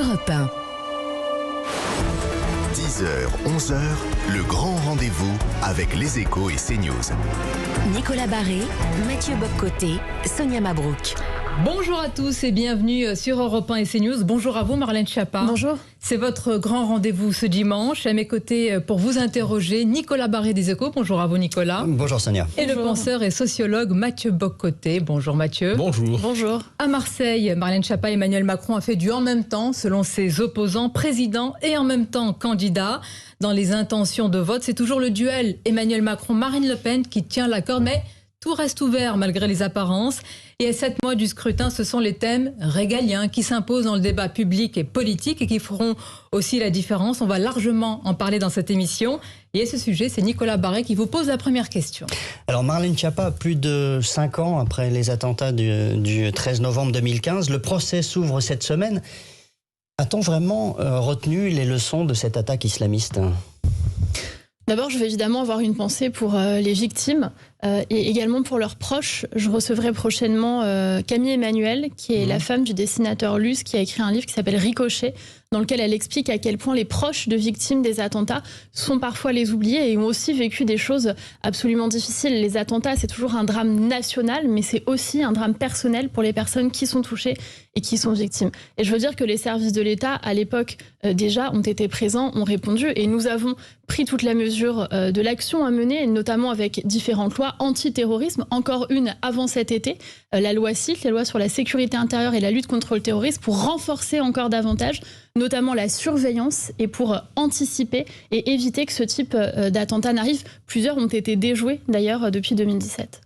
Europe 1. 10h, 11h, le grand rendez-vous avec les Échos et CNews. Nicolas Barré, Mathieu Boccoté, Sonia Mabrouk. Bonjour à tous et bienvenue sur Europe 1 et CNews. Bonjour à vous Marlène Schiappa. Bonjour. C'est votre grand rendez-vous ce dimanche. À mes côtés pour vous interroger, Nicolas Barré des Échos. Bonjour à vous Nicolas. Bonjour Sonia. Et Bonjour. le penseur et sociologue Mathieu Boccoté. Bonjour Mathieu. Bonjour. Bonjour. À Marseille, Marlène Schiappa et Emmanuel Macron a fait du en même temps selon ses opposants, président et en même temps candidat. Dans les intentions de vote, c'est toujours le duel Emmanuel Macron-Marine Le Pen qui tient la corde, mais tout reste ouvert malgré les apparences. Et à 7 mois du scrutin, ce sont les thèmes régaliens qui s'imposent dans le débat public et politique et qui feront aussi la différence. On va largement en parler dans cette émission. Et à ce sujet, c'est Nicolas Barré qui vous pose la première question. Alors Marlène Schiappa, plus de 5 ans après les attentats du 13 novembre 2015, le procès s'ouvre cette semaine. A-t-on vraiment retenu les leçons de cette attaque islamiste ? D'abord, je vais évidemment avoir une pensée pour les victimes et également pour leurs proches. Je recevrai prochainement Camille Emmanuel, qui est la femme du dessinateur Luce, qui a écrit un livre qui s'appelle Ricochet, dans lequel elle explique à quel point les proches de victimes des attentats sont parfois les oubliés et ont aussi vécu des choses absolument difficiles. Les attentats, c'est toujours un drame national, mais c'est aussi un drame personnel pour les personnes qui sont touchées et qui sont victimes. Et je veux dire que les services de l'État, à l'époque, déjà, ont été présents, ont répondu, et nous avons pris toute la mesure de l'action à mener, notamment avec différentes lois antiterrorisme. Encore une avant cet été, la loi SILT, la loi sur la sécurité intérieure et la lutte contre le terrorisme, pour renforcer encore davantage notamment la surveillance et pour anticiper et éviter que ce type d'attentat n'arrive. Plusieurs ont été déjoués d'ailleurs depuis 2017.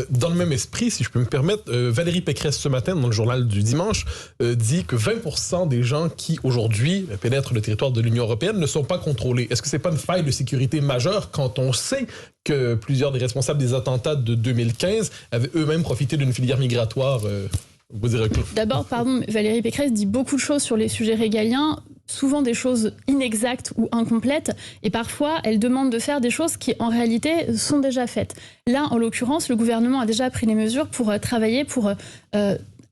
Dans le même esprit, si je peux me permettre, Valérie Pécresse ce matin, dans le journal du dimanche, dit que 20% des gens qui aujourd'hui pénètrent le territoire de l'Union européenne ne sont pas contrôlés. Est-ce que c'est pas une faille de sécurité majeure quand on sait que plusieurs des responsables des attentats de 2015 avaient eux-mêmes profité d'une filière migratoire D'abord, Valérie Pécresse dit beaucoup de choses sur les sujets régaliens, souvent des choses inexactes ou incomplètes, et parfois elle demande de faire des choses qui en réalité sont déjà faites. Là, en l'occurrence, le gouvernement a déjà pris les mesures pour travailler pour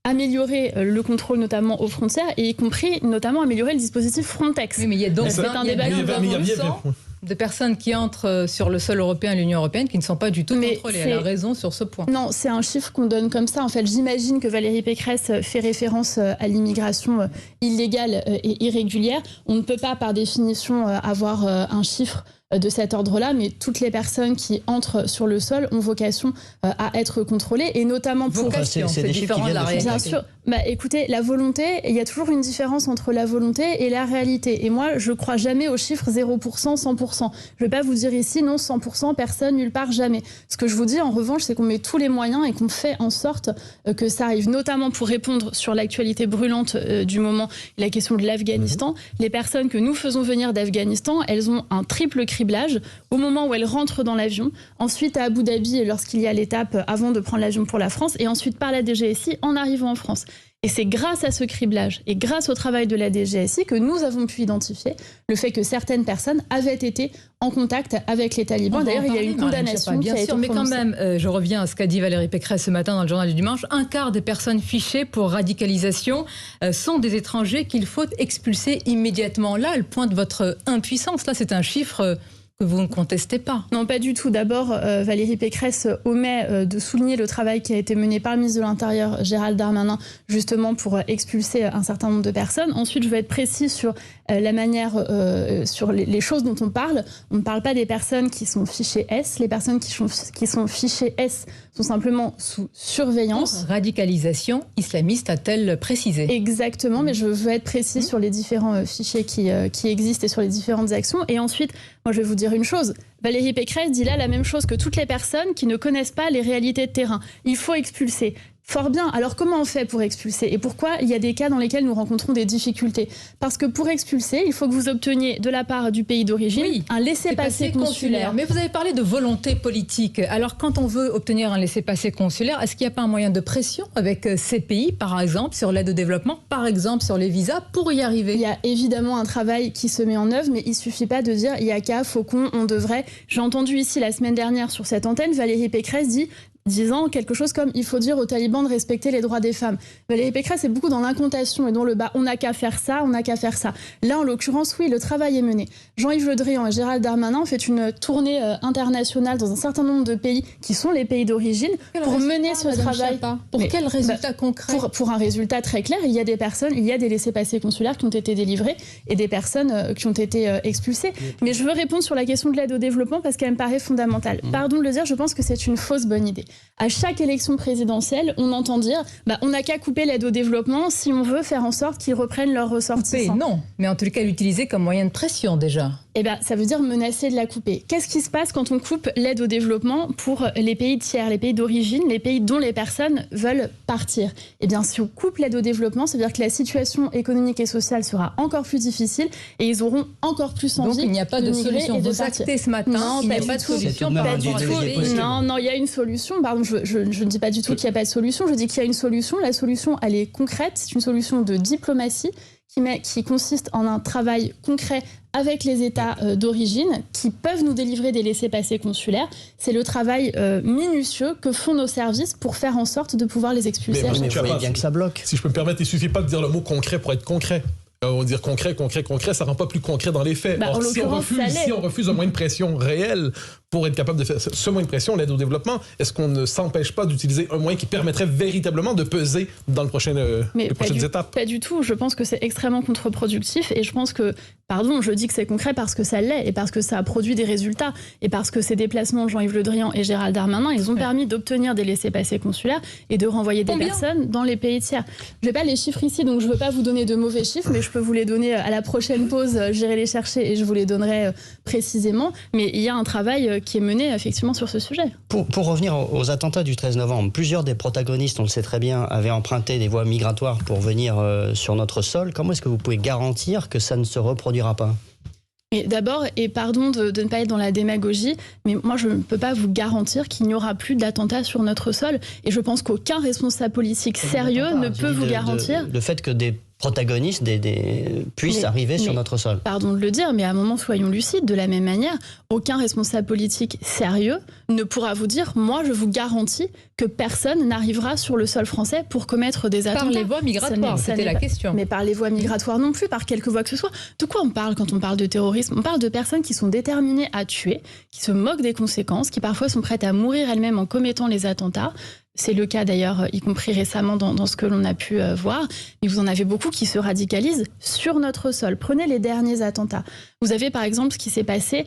améliorer le contrôle notamment aux frontières, et y compris notamment améliorer le dispositif Frontex. Oui, mais il y a donc c'est un débat de personnes qui entrent sur le sol européen et l'Union européenne qui ne sont pas du tout contrôlées. Elle a raison sur ce point. Non, c'est un chiffre qu'on donne comme ça. En fait, j'imagine que Valérie Pécresse fait référence à l'immigration illégale et irrégulière. On ne peut pas, par définition, avoir un chiffre de cet ordre-là, mais toutes les personnes qui entrent sur le sol ont vocation à être contrôlées, et notamment pour... Vocation, c'est différent de la réalité. Bien sûr. Écoutez, la volonté, il y a toujours une différence entre la volonté et la réalité. Et moi, je ne crois jamais aux chiffres 0%, 100%. Je ne vais pas vous dire ici, non, 100%, personne, nulle part, jamais. Ce que je vous dis, en revanche, c'est qu'on met tous les moyens et qu'on fait en sorte que ça arrive, notamment pour répondre sur l'actualité brûlante du moment, la question de l'Afghanistan. Les personnes que nous faisons venir d'Afghanistan, elles ont un triple criblage au moment où elles rentrent dans l'avion, ensuite à Abu Dhabi lorsqu'il y a l'étape avant de prendre l'avion pour la France, et ensuite par la DGSI en arrivant en France. Et c'est grâce à ce criblage et grâce au travail de la DGSI que nous avons pu identifier le fait que certaines personnes avaient été en contact avec les talibans. D'ailleurs, il y a eu une condamnation qui a été prononcée. Mais quand même, je reviens à ce qu'a dit Valérie Pécresse ce matin dans le journal du dimanche. Un quart des personnes fichées pour radicalisation sont des étrangers qu'il faut expulser immédiatement. Là, le point de votre impuissance, là, c'est un chiffre que vous ne contestez pas. Non, pas du tout. D'abord, Valérie Pécresse omet de souligner le travail qui a été mené par le ministre de l'Intérieur, Gérald Darmanin, justement pour expulser un certain nombre de personnes. Ensuite, je vais être précis sur la manière, sur les choses dont on parle. On ne parle pas des personnes qui sont fichées S. Les personnes qui sont fichées S sont simplement sous surveillance. Radicalisation islamiste, a-t-elle précisé ? Exactement, mais je veux être précis sur les différents fichiers qui existent et sur les différentes actions. Et ensuite, moi, je vais vous dire une chose. Valérie Pécresse dit là la même chose que toutes les personnes qui ne connaissent pas les réalités de terrain. Il faut expulser. Fort bien. Alors comment on fait pour expulser ? Et pourquoi il y a des cas dans lesquels nous rencontrons des difficultés ? Parce que pour expulser, il faut que vous obteniez de la part du pays d'origine un laissez-passer consulaire. Mais vous avez parlé de volonté politique. Alors quand on veut obtenir un laissez-passer consulaire, est-ce qu'il n'y a pas un moyen de pression avec ces pays, par exemple, sur l'aide au développement, par exemple sur les visas, pour y arriver ? Il y a évidemment un travail qui se met en œuvre, mais il ne suffit pas de dire il y a qu'à, faut qu'on, on devrait. J'ai entendu ici la semaine dernière sur cette antenne, Valérie Pécresse dit disant quelque chose comme « il faut dire aux talibans de respecter les droits des femmes ». Valérie Pécresse est beaucoup dans l'incantation et dans le bas. On n'a qu'à faire ça, on n'a qu'à faire ça. Là, en l'occurrence, oui, le travail est mené. Jean-Yves Le Drian et Gérald Darmanin ont fait une tournée internationale dans un certain nombre de pays qui sont les pays d'origine pour mener ce travail. Pour quel résultat concret? Pour un résultat très clair, il y a des personnes, il y a des laissez-passer consulaires qui ont été délivrés et des personnes qui ont été expulsées. Mais je veux répondre sur la question de l'aide au développement parce qu'elle me paraît fondamentale. Pardon de le dire, je pense que c'est une fausse bonne idée. À chaque élection présidentielle, on entend dire on n'a qu'à couper l'aide au développement si on veut faire en sorte qu'ils reprennent leurs ressortissants. Non, mais en tout cas l'utiliser comme moyen de pression déjà. Eh bien, ça veut dire menacer de la couper. Qu'est-ce qui se passe quand on coupe l'aide au développement pour les pays tiers, les pays d'origine, les pays dont les personnes veulent partir? Eh bien, si on coupe l'aide au développement, ça veut dire que la situation économique et sociale sera encore plus difficile et ils auront encore plus envie. Donc il n'y a pas de solution. Vous actez ce matin, non, il n'y a pas de solution. Non, il y a une solution. Pardon, je ne dis pas du tout qu'il n'y a pas de solution. Je dis qu'il y a une solution. La solution, elle est concrète. C'est une solution de diplomatie qui consiste en un travail concret avec les États d'origine qui peuvent nous délivrer des laissez-passer consulaires. C'est le travail minutieux que font nos services pour faire en sorte de pouvoir les expulser. Mais vous voyez bien que ça bloque. Si je peux me permettre, il ne suffit pas de dire le mot concret pour être concret. On va dire concret, ça ne rend pas plus concret dans les faits. Or, si on refuse un moyen de pression réel pour être capable de faire ce moyen de pression, l'aide au développement, est-ce qu'on ne s'empêche pas d'utiliser un moyen qui permettrait véritablement de peser dans les prochaines étapes? Pas du tout. Je pense que c'est extrêmement contre-productif et je pense que, je dis que c'est concret parce que ça l'est et parce que ça a produit des résultats et parce que ces déplacements de Jean-Yves Le Drian et Gérald Darmanin, ils ont permis d'obtenir des laissez-passer consulaires et de renvoyer des personnes dans les pays tiers. Je n'ai pas les chiffres ici, donc je ne veux pas vous donner de mauvais chiffres, mais je peux vous les donner à la prochaine pause. J'irai les chercher et je vous les donnerai précisément. Mais il y a un travail qui est mené effectivement sur ce sujet. Pour revenir aux attentats du 13 novembre, plusieurs des protagonistes, on le sait très bien, avaient emprunté des voies migratoires pour venir sur notre sol. Comment est-ce que vous pouvez garantir que ça ne se reproduira pas ? D'abord, et pardon de ne pas être dans la démagogie, mais moi je ne peux pas vous garantir qu'il n'y aura plus d'attentats sur notre sol. Et je pense qu'aucun responsable politique sérieux ne peut vous garantir... Le fait que des protagonistes puissent arriver sur notre sol. Pardon de le dire, mais à un moment, soyons lucides. De la même manière, aucun responsable politique sérieux ne pourra vous dire « Moi, je vous garantis que personne n'arrivera sur le sol français pour commettre des attentats. » Par les voies migratoires, c'était la question. Mais par les voies migratoires non plus, par quelque voie que ce soit. De quoi on parle quand on parle de terrorisme? On parle de personnes qui sont déterminées à tuer, qui se moquent des conséquences, qui parfois sont prêtes à mourir elles-mêmes en commettant les attentats. C'est le cas d'ailleurs, y compris récemment dans ce que l'on a pu voir. Mais vous en avez beaucoup qui se radicalisent sur notre sol. Prenez les derniers attentats. Vous avez par exemple ce qui s'est passé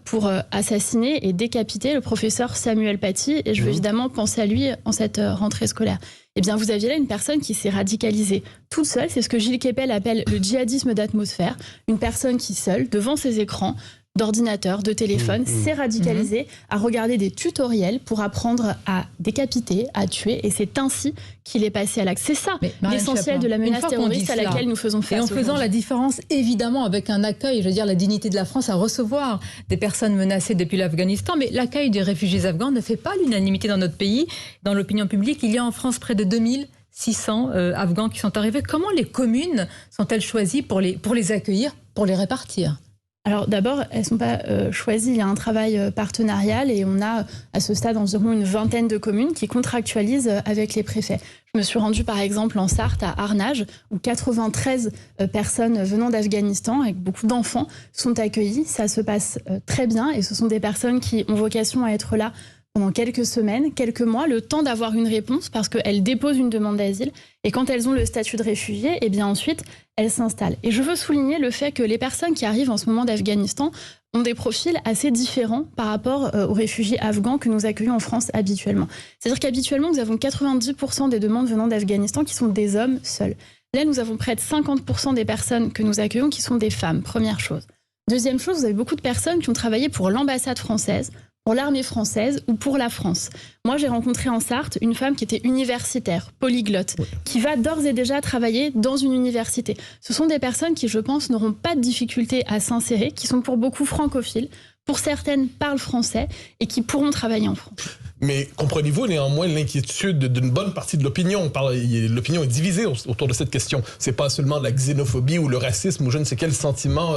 pour assassiner et décapiter le professeur Samuel Paty. Et je veux évidemment penser à lui en cette rentrée scolaire. Eh bien, vous aviez là une personne qui s'est radicalisée toute seule. C'est ce que Gilles Kepel appelle le djihadisme d'atmosphère. Une personne qui, seule, devant ses écrans, d'ordinateur, de téléphone, s'est radicalisé à regarder des tutoriels pour apprendre à décapiter, à tuer. Et c'est ainsi qu'il est passé à l'acte. C'est ça l'essentiel de la menace terroriste à laquelle nous faisons face. Et en faisant la différence, évidemment, avec un accueil, je veux dire, la dignité de la France à recevoir des personnes menacées depuis l'Afghanistan. Mais l'accueil des réfugiés afghans ne fait pas l'unanimité dans notre pays. Dans l'opinion publique, il y a en France près de 2600 Afghans qui sont arrivés. Comment les communes sont-elles choisies pour les accueillir, pour les répartir ? Alors d'abord, elles ne sont pas choisies, il y a un travail partenarial et on a à ce stade environ une vingtaine de communes qui contractualisent avec les préfets. Je me suis rendue par exemple en Sarthe, à Arnage, où 93 personnes venant d'Afghanistan, avec beaucoup d'enfants, sont accueillies. Ça se passe très bien et ce sont des personnes qui ont vocation à être là pendant quelques semaines, quelques mois, le temps d'avoir une réponse parce qu'elles déposent une demande d'asile. Et quand elles ont le statut de réfugié, eh bien ensuite, elles s'installent. Et je veux souligner le fait que les personnes qui arrivent en ce moment d'Afghanistan ont des profils assez différents par rapport aux réfugiés afghans que nous accueillons en France habituellement. C'est-à-dire qu'habituellement, nous avons 90% des demandes venant d'Afghanistan qui sont des hommes seuls. Là, nous avons près de 50% des personnes que nous accueillons qui sont des femmes, première chose. Deuxième chose, vous avez beaucoup de personnes qui ont travaillé pour l'ambassade française, pour l'armée française ou pour la France. Moi, j'ai rencontré en Sarthe une femme qui était universitaire, polyglotte, qui va d'ores et déjà travailler dans une université. Ce sont des personnes qui, je pense, n'auront pas de difficulté à s'insérer, qui sont pour beaucoup francophiles, pour certaines, parlent français et qui pourront travailler en France. Mais comprenez-vous néanmoins l'inquiétude d'une bonne partie de l'opinion? L'opinion est divisée autour de cette question. C'est pas seulement la xénophobie ou le racisme ou je ne sais quel sentiment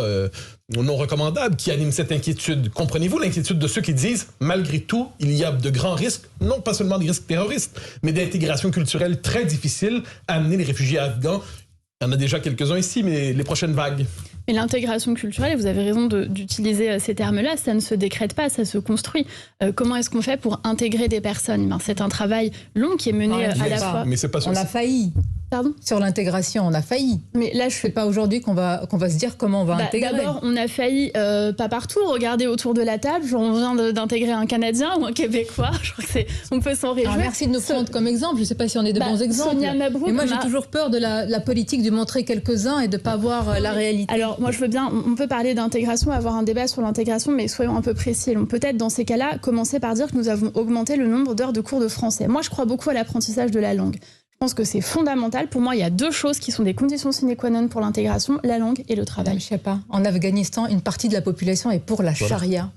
non recommandable qui anime cette inquiétude. Comprenez-vous l'inquiétude de ceux qui disent, malgré tout, il y a de grands risques, non pas seulement des risques terroristes, mais d'intégration culturelle très difficile à amener les réfugiés afghans. Il y en a déjà quelques-uns ici, mais les prochaines vagues. Mais l'intégration culturelle, et vous avez raison d'utiliser ces termes-là, ça ne se décrète pas, ça se construit. Comment est-ce qu'on fait pour intégrer des personnes? C'est un travail long qui est mené à la fois... Mais c'est pas on a failli. Pardon? Sur l'intégration, on a failli. Mais là, je ne sais pas aujourd'hui qu'on va se dire comment on va intégrer. D'abord, on a failli pas partout. Regardez autour de la table. On vient d'intégrer un Canadien ou un Québécois. Je crois que on peut s'en réjouir. Alors, merci de nous prendre comme exemple. Je ne sais pas si on est de bons exemples. Sonia Mabrouk, mais moi, j'ai toujours peur de la politique, de montrer quelques-uns et de ne pas voir la réalité. Alors, moi, je veux bien. On peut parler d'intégration, avoir un débat sur l'intégration, mais soyons un peu précis. On peut-être, dans ces cas-là, commencer par dire que nous avons augmenté le nombre d'heures de cours de français. Moi, je crois beaucoup à l'apprentissage de la langue. Je pense que c'est fondamental. Pour moi, il y a deux choses qui sont des conditions sine qua non pour l'intégration, la langue et le travail. Je ne sais pas. En Afghanistan, une partie de la population est pour la charia.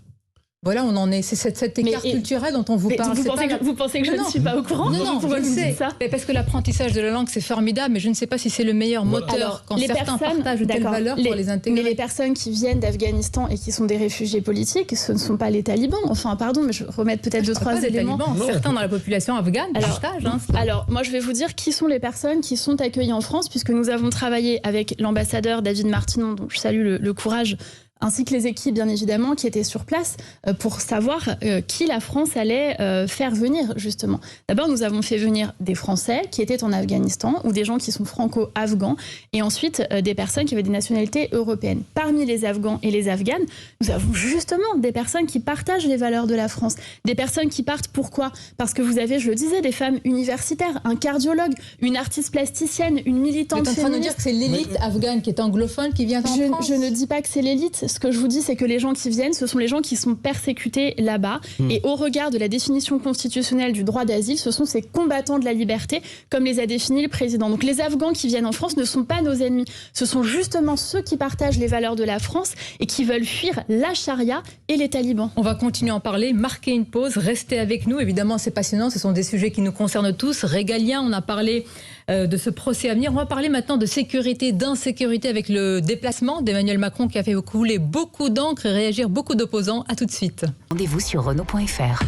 Voilà, on en est. C'est cet écart culturel dont on vous parle. Vous pensez que je ne suis pas au courant? Non, pourquoi je vous sais. dites ça? Parce que l'apprentissage de la langue, c'est formidable, mais je ne sais pas si c'est le meilleur moteur. Alors, quand certains partagent de telles valeurs pour les intégrer. Mais les personnes qui viennent d'Afghanistan et qui sont des réfugiés politiques, ce ne sont pas les talibans. Enfin, pardon, mais je remets peut-être deux, trois éléments. Certains dans la population afghane partagent. Alors, moi, je vais vous dire qui sont les personnes qui sont accueillies en France, puisque nous avons travaillé avec l'ambassadeur David Martinon, dont je salue le courage, ainsi que les équipes, bien évidemment, qui étaient sur place pour savoir qui la France allait faire venir, justement. D'abord, nous avons fait venir des Français qui étaient en Afghanistan ou des gens qui sont franco-afghans et ensuite des personnes qui avaient des nationalités européennes. Parmi les Afghans et les Afghanes, nous avons justement des personnes qui partagent les valeurs de la France. Des personnes qui partent, pourquoi? Parce que vous avez, je le disais, des femmes universitaires, un cardiologue, une artiste plasticienne, une militante féministe. Vous êtes en train de dire que c'est l'élite afghane qui est anglophone qui vient en France? Je ne dis pas que c'est l'élite. Ce que je vous dis, c'est que les gens qui viennent, ce sont les gens qui sont persécutés là-bas. Et au regard de la définition constitutionnelle du droit d'asile, ce sont ces combattants de la liberté, comme les a définis le président. Donc les Afghans qui viennent en France ne sont pas nos ennemis. Ce sont justement ceux qui partagent les valeurs de la France et qui veulent fuir la charia et les talibans. On va continuer à en parler, marquer une pause, rester avec nous. Évidemment, c'est passionnant. Ce sont des sujets qui nous concernent tous. Régaliens, on a parlé de ce procès à venir. On va parler maintenant de sécurité, d'insécurité avec le déplacement d'Emmanuel Macron qui a fait couler beaucoup d'encre et réagir beaucoup d'opposants. À tout de suite. Rendez-vous sur Renault.fr.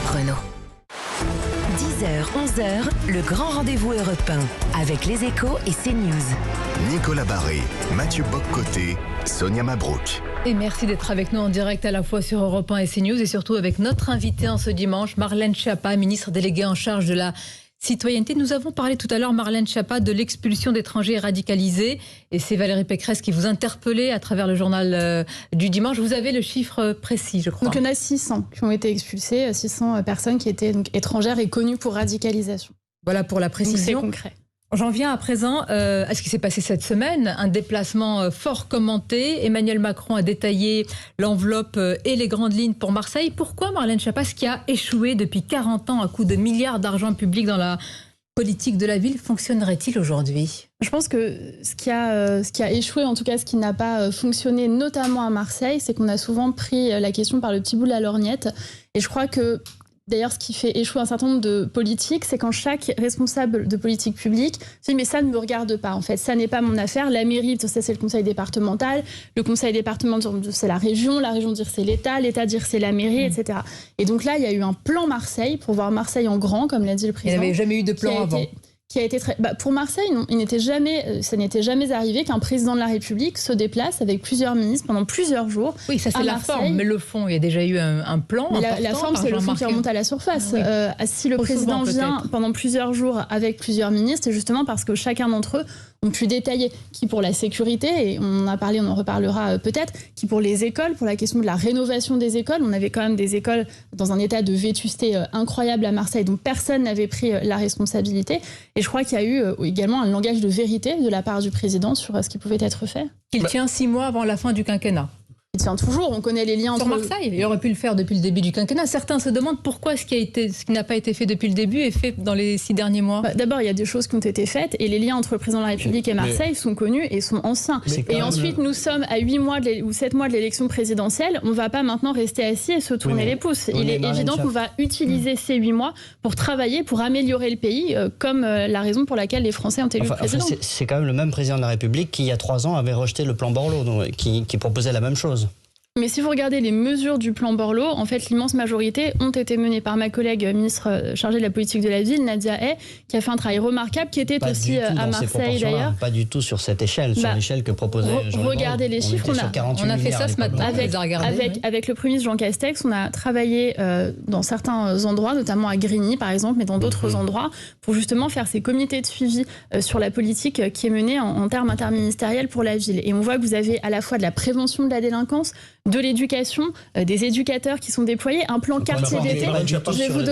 Renault. 10h, 11h, le grand rendez-vous Europe 1 avec les Échos et CNews. Nicolas Barré, Mathieu Boccoté, Sonia Mabrouk. Et merci d'être avec nous en direct à la fois sur Europe 1 et CNews et surtout avec notre invitée en ce dimanche, Marlène Schiappa, ministre déléguée en charge de la citoyenneté. Nous avons parlé tout à l'heure, Marlène Schiappa, de l'expulsion d'étrangers radicalisés. Et c'est Valérie Pécresse qui vous interpellait à travers le journal du dimanche. Vous avez le chiffre précis, je crois. Donc il y en a 600 qui ont été expulsés, 600 personnes qui étaient donc étrangères et connues pour radicalisation. Voilà pour la précision. Donc c'est concret. J'en viens à présent à ce qui s'est passé cette semaine, un déplacement fort commenté. Emmanuel Macron a détaillé l'enveloppe et les grandes lignes pour Marseille. Pourquoi, Marlène Schiappa, ce qui a échoué depuis 40 ans à coups de milliards d'argent public dans la politique de la ville, fonctionnerait-il aujourd'hui? Je pense que ce qui a échoué, en tout cas ce qui n'a pas fonctionné, notamment à Marseille, c'est qu'on a souvent pris la question par le petit bout de la lorgnette. Et je crois que d'ailleurs, ce qui fait échouer un certain nombre de politiques, c'est quand chaque responsable de politique publique se dit « mais ça ne me regarde pas, en fait, ça n'est pas mon affaire, la mairie, ça c'est le conseil départemental, le conseil départemental c'est la région dire c'est l'État dire c'est la mairie, etc. » Et donc là, il y a eu un plan Marseille, pour voir Marseille en grand, comme l'a dit le président. Il n'y avait jamais eu de plan avant. Qui a été très... pour Marseille, non, ça n'était jamais arrivé qu'un président de la République se déplace avec plusieurs ministres pendant plusieurs jours. Oui, ça c'est la forme, mais le fond, il y a déjà eu un plan. Mais la forme, c'est le fond qui remonte à la surface. Oui. Si le président vient pendant plusieurs jours avec plusieurs ministres, c'est justement parce que chacun d'entre eux ont pu détailler qui pour la sécurité, et on en a parlé, on en reparlera peut-être, qui pour les écoles, pour la question de la rénovation des écoles. On avait quand même des écoles dans un état de vétusté incroyable à Marseille, dont personne n'avait pris la responsabilité. Et je crois qu'il y a eu également un langage de vérité de la part du président sur ce qui pouvait être fait. Il tient 6 mois avant la fin du quinquennat. il tient toujours. On connaît les liens sur entre... Marseille. Il aurait pu le faire depuis le début du quinquennat. Certains se demandent pourquoi ce qui n'a pas été fait depuis le début est fait dans les 6 derniers mois. D'abord, il y a des choses qui ont été faites et les liens entre le président de la République et Marseille sont connus et sont anciens. Et ensuite, nous sommes à 8 mois ou 7 mois de l'élection présidentielle. On ne va pas maintenant rester assis et se tourner les pouces. Il est évident qu'on va utiliser ces 8 mois pour travailler, pour améliorer le pays, comme la raison pour laquelle les Français ont élu le président. C'est quand même le même président de la République qui, il y a 3 ans, avait rejeté le plan Borloo, qui proposait la même chose. Mais si vous regardez les mesures du plan Borloo, en fait, l'immense majorité ont été menées par ma collègue ministre chargée de la politique de la ville, Nadia Hay, qui a fait un travail remarquable, qui était aussi à Marseille d'ailleurs. Pas du tout sur cette échelle, sur l'échelle que proposait Jean-Luc. Regardez les chiffres. On a fait ça ce matin. Avec le Premier ministre Jean Castex, on a travaillé dans certains endroits, notamment à Grigny par exemple, mais dans d'autres endroits, pour justement faire ces comités de suivi sur la politique qui est menée en termes interministériels pour la ville. Et on voit que vous avez à la fois de la prévention de la délinquance, de l'éducation, des éducateurs qui sont déployés, un plan quartier d'été. Je vais vous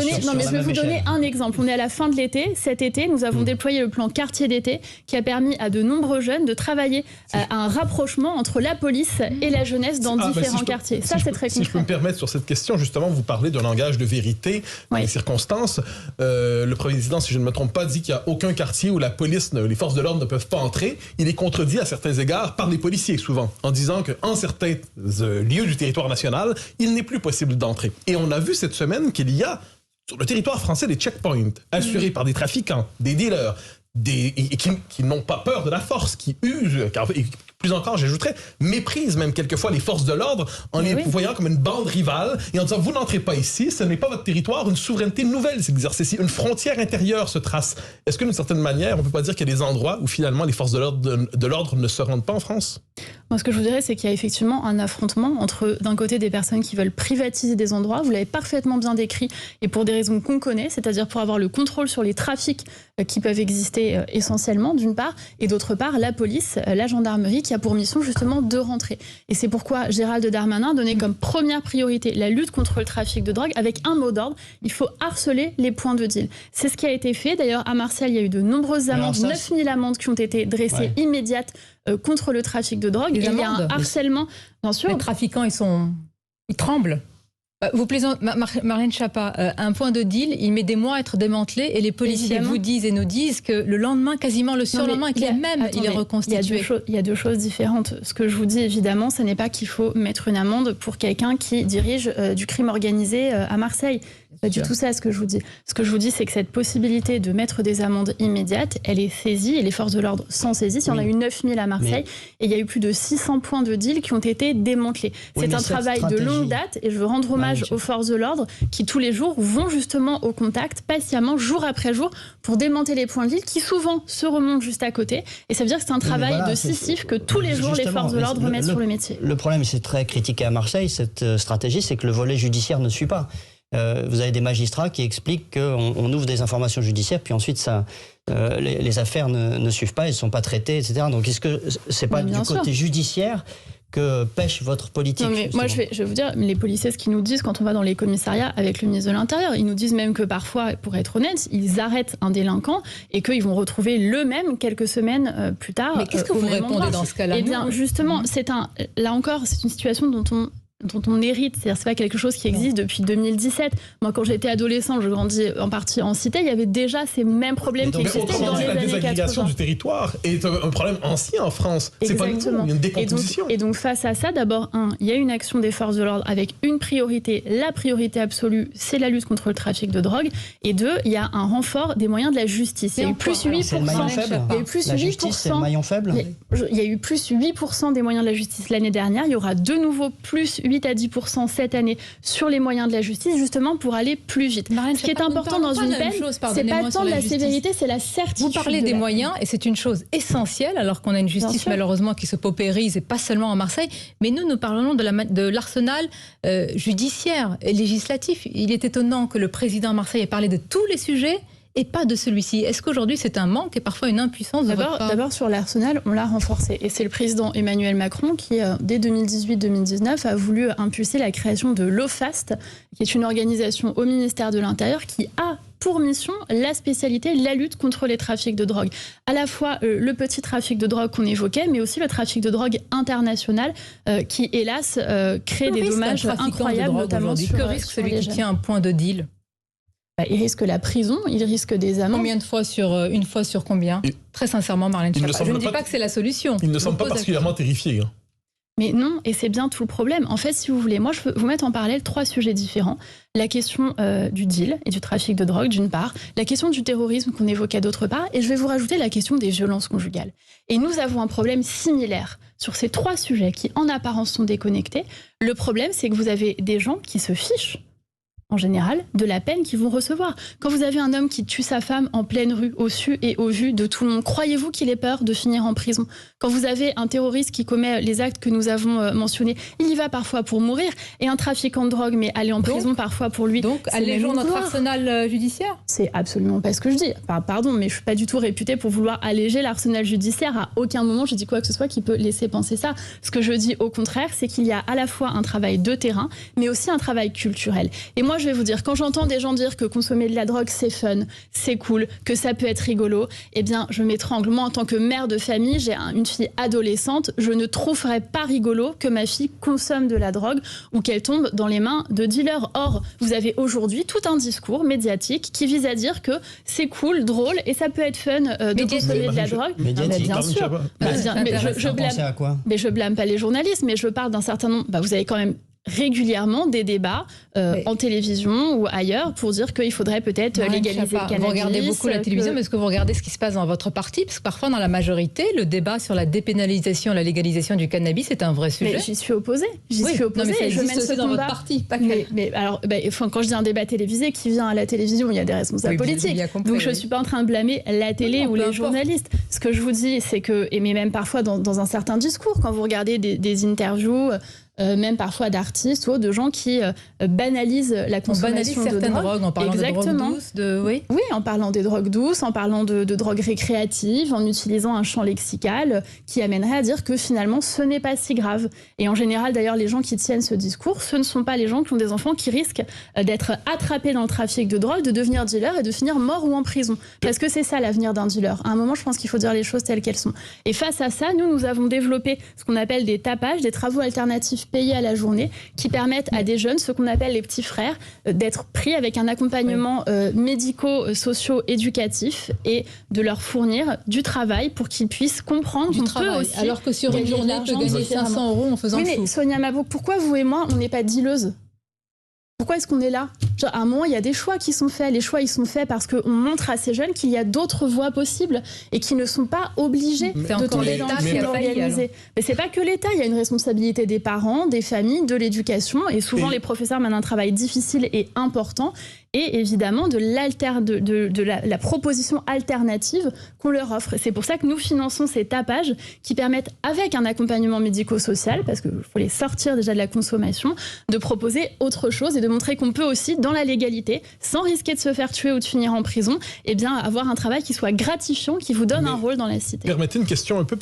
donner un exemple. On est à la fin de l'été. Cet été, nous avons déployé le plan quartier d'été qui a permis à de nombreux jeunes de travailler à un rapprochement entre la police et la jeunesse dans différents quartiers. Ça, c'est très concret. Si je peux me permettre sur cette question, justement, vous parlez d'un langage de vérité dans les circonstances. Le président, si je ne me trompe pas, dit qu'il n'y a aucun quartier où la police, les forces de l'ordre ne peuvent pas entrer. Il est contredit à certains égards par les policiers, souvent, en disant qu'en certains lieux du territoire national, il n'est plus possible d'entrer. Et on a vu cette semaine qu'il y a sur le territoire français des checkpoints assurés par des trafiquants, des dealers, qui n'ont pas peur de la force, qui usent, et plus encore, j'ajouterais, méprisent même quelquefois les forces de l'ordre en les voyant comme une bande rivale et en disant vous n'entrez pas ici, ce n'est pas votre territoire, une souveraineté nouvelle s'exerce ici, une frontière intérieure se trace. Est-ce que d'une certaine manière, on ne peut pas dire qu'il y a des endroits où finalement les forces de l'ordre ne se rendent pas en France? Moi, ce que je vous dirais, c'est qu'il y a effectivement un affrontement entre, d'un côté, des personnes qui veulent privatiser des endroits, vous l'avez parfaitement bien décrit, et pour des raisons qu'on connaît, c'est-à-dire pour avoir le contrôle sur les trafics qui peuvent exister essentiellement, d'une part, et d'autre part, la police, la gendarmerie, qui a pour mission justement de rentrer. Et c'est pourquoi Gérald Darmanin donnait comme première priorité la lutte contre le trafic de drogue, avec un mot d'ordre, il faut harceler les points de deal. C'est ce qui a été fait. D'ailleurs, à Marseille, il y a eu de nombreuses amendes, 9000 amendes qui ont été dressées immédiates contre le trafic de drogue. Il y a un harcèlement, bien sûr. Les trafiquants, ils tremblent. Vous plaisantez, Marlène Schiappa, un point de deal, il met des mois à être démantelé et les policiers vous disent et nous disent que le lendemain, quasiment le surlendemain, il est reconstitué. Il y a deux choses différentes. Ce que je vous dis, évidemment, ce n'est pas qu'il faut mettre une amende pour quelqu'un qui dirige du crime organisé à Marseille. Pas du tout ça ce que je vous dis. Ce que je vous dis, c'est que cette possibilité de mettre des amendes immédiates, elle est saisie et les forces de l'ordre sont saisies. Il y en a eu 9000 à Marseille et il y a eu plus de 600 points de deal qui ont été démantelés. C'est un travail de longue date et je veux rendre hommage aux forces de l'ordre qui tous les jours vont justement au contact, patiemment, jour après jour, pour démanteler les points de deal qui souvent se remontent juste à côté. Et ça veut dire que c'est un travail de Sisyphe que tous les jours les forces de l'ordre remettent sur le métier. Le problème, c'est très critiqué à Marseille, cette stratégie, c'est que le volet judiciaire ne suit pas. Vous avez des magistrats qui expliquent qu'on ouvre des informations judiciaires, puis ensuite les affaires ne suivent pas, elles ne sont pas traitées, etc. Donc est-ce que c'est pas du côté judiciaire que pêche votre politique? Non, mais moi, je vais vous dire, les policiers, ce qu'ils nous disent quand on va dans les commissariats avec le ministre de l'Intérieur, ils nous disent même que parfois, pour être honnête, ils arrêtent un délinquant et qu'ils vont retrouver le même quelques semaines plus tard. Mais qu'est-ce que vous répondez dans ce cas-là? Eh bien, justement, là encore, c'est une situation dont on hérite, c'est-à-dire c'est pas quelque chose qui existe depuis 2017. Moi, quand j'étais adolescent, je grandis en partie en cité, il y avait déjà ces mêmes problèmes qui existaient dans les années 80. La désagrégation du territoire est un problème ancien en France. C'est pas nouveau, il y a une décomposition. Et donc face à ça, d'abord, il y a une action des forces de l'ordre avec une priorité. La priorité absolue, c'est la lutte contre le trafic de drogue. Et deux, il y a un renfort des moyens de la justice. Il y a eu plus 8%. C'est le maillon faible. Il y a eu plus la 8%. Justice, c'est le maillon faible. Il y a eu plus 8% des moyens de la justice l'année dernière. Il y aura de nouveau plus 8 à 10% cette année sur les moyens de la justice, justement pour aller plus vite. Ce qui est important dans une peine, c'est pas tant de la sévérité, c'est la certitude. Vous parlez des moyens, et c'est une chose essentielle, alors qu'on a une justice malheureusement qui se paupérise, et pas seulement à Marseille, mais nous parlons de l'arsenal judiciaire et législatif. Il est étonnant que le président à Marseille ait parlé de tous les sujets et pas de celui-ci. Est-ce qu'aujourd'hui c'est un manque et parfois une impuissance de votre part? D'abord sur l'arsenal, on l'a renforcé. Et c'est le président Emmanuel Macron qui, dès 2018-2019, a voulu impulser la création de l'OFAST, qui est une organisation au ministère de l'Intérieur qui a pour mission la spécialité, la lutte contre les trafics de drogue. À la fois le petit trafic de drogue qu'on évoquait, mais aussi le trafic de drogue international qui, hélas, crée des dommages incroyables, notamment sur que risque celui qui jeunes. tient un point de deal? Il risque la prison, il risque des amendes. Combien de fois une fois sur combien? Très sincèrement, Marlène Schiappa. Je ne dis pas que c'est la solution. Il ne semble pas particulièrement terrifié. Hein. Mais non, et c'est bien tout le problème. En fait, si vous voulez, moi, je peux vous mettre en parallèle 3 sujets différents. La question du deal et du trafic de drogue, d'une part. La question du terrorisme qu'on évoquait, d'autre part. Et je vais vous rajouter la question des violences conjugales. Et nous avons un problème similaire sur ces 3 sujets qui, en apparence, sont déconnectés. Le problème, c'est que vous avez des gens qui se fichent, en général, de la peine qu'ils vont recevoir. Quand vous avez un homme qui tue sa femme en pleine rue, au su et au vu de tout le monde, croyez-vous qu'il ait peur de finir en prison? Quand vous avez un terroriste qui commet les actes que nous avons mentionnés, il y va parfois pour mourir, et un trafiquant de drogue, mais aller en prison parfois pour lui... Donc, allégeons notre arsenal judiciaire? C'est absolument pas ce que je dis. Pardon, mais je suis pas du tout réputée pour vouloir alléger l'arsenal judiciaire. À aucun moment, je dis quoi que ce soit qui peut laisser penser ça. Ce que je dis, au contraire, c'est qu'il y a à la fois un travail de terrain, mais aussi un travail culturel. Et moi, je vais vous dire, quand j'entends des gens dire que consommer de la drogue, c'est fun, c'est cool, que ça peut être rigolo, eh bien, je m'étrangle. Moi, en tant que mère de famille, j'ai une fille adolescente, je ne trouverais pas rigolo que ma fille consomme de la drogue ou qu'elle tombe dans les mains de dealers. Or, vous avez aujourd'hui tout un discours médiatique qui vise à dire que c'est cool, drôle, et ça peut être fun de consommer de la drogue. Médiatique. Bien sûr. Mais je blâme pas les journalistes, mais je parle d'un certain nombre... vous avez quand même régulièrement des débats en télévision ou ailleurs pour dire qu'il faudrait peut-être légaliser le cannabis. Vous regardez beaucoup la télévision, mais est-ce que vous regardez ce qui se passe dans votre parti? Parce que parfois, dans la majorité, le débat sur la dépénalisation, la légalisation du cannabis est un vrai sujet. Mais j'y suis opposée. J'y suis opposée. Non, mais ça et je existe mène aussi ce dans combat. votre parti. Pas Quand je dis un débat télévisé, qui vient à la télévision, il y a des responsables politiques. Donc je ne suis pas en train de blâmer la télé ou les journalistes. Ce que je vous dis, c'est que, mais même parfois dans un certain discours, quand vous regardez des interviews, même parfois d'artistes ou de gens qui banalisent la consommation de drogue. En parlant de drogues douces. Oui, en parlant des drogues douces, en parlant de drogues récréatives, en utilisant un champ lexical qui amènerait à dire que finalement ce n'est pas si grave. Et en général, d'ailleurs, les gens qui tiennent ce discours, ce ne sont pas les gens qui ont des enfants qui risquent d'être attrapés dans le trafic de drogue, de devenir dealer et de finir mort ou en prison. Parce que c'est ça l'avenir d'un dealer. À un moment, je pense qu'il faut dire les choses telles qu'elles sont. Et face à ça, nous avons développé ce qu'on appelle des tapages, des travaux alternatifs payés à la journée, qui permettent à des jeunes, ce qu'on appelle les petits frères, d'être pris avec un accompagnement médico-socio-éducatif et de leur fournir du travail pour qu'ils puissent comprendre qu'on peut aussi... Alors que sur une journée, on peut gagner 500 € en faisant le fou. Mais Sonia Mabrouk, pourquoi vous et moi, on n'est pas dealeuses? Pourquoi est-ce qu'on est là? À un moment, il y a des choix qui sont faits. Les choix, ils sont faits parce qu'on montre à ces jeunes qu'il y a d'autres voies possibles et qu'ils ne sont pas obligés de tomber dans le film organisé. Mais c'est pas que l'État. Il y a une responsabilité des parents, des familles, de l'éducation. Et souvent, les professeurs mènent un travail difficile et important. Et évidemment, de la proposition alternative qu'on leur offre. C'est pour ça que nous finançons ces tapages qui permettent, avec un accompagnement médico-social, parce qu'il faut les sortir déjà de la consommation, de proposer autre chose et de montrer qu'on peut aussi, dans la légalité, sans risquer de se faire tuer ou de finir en prison, eh bien, avoir un travail qui soit gratifiant, qui vous donne un rôle dans la cité. Permettez une question un peu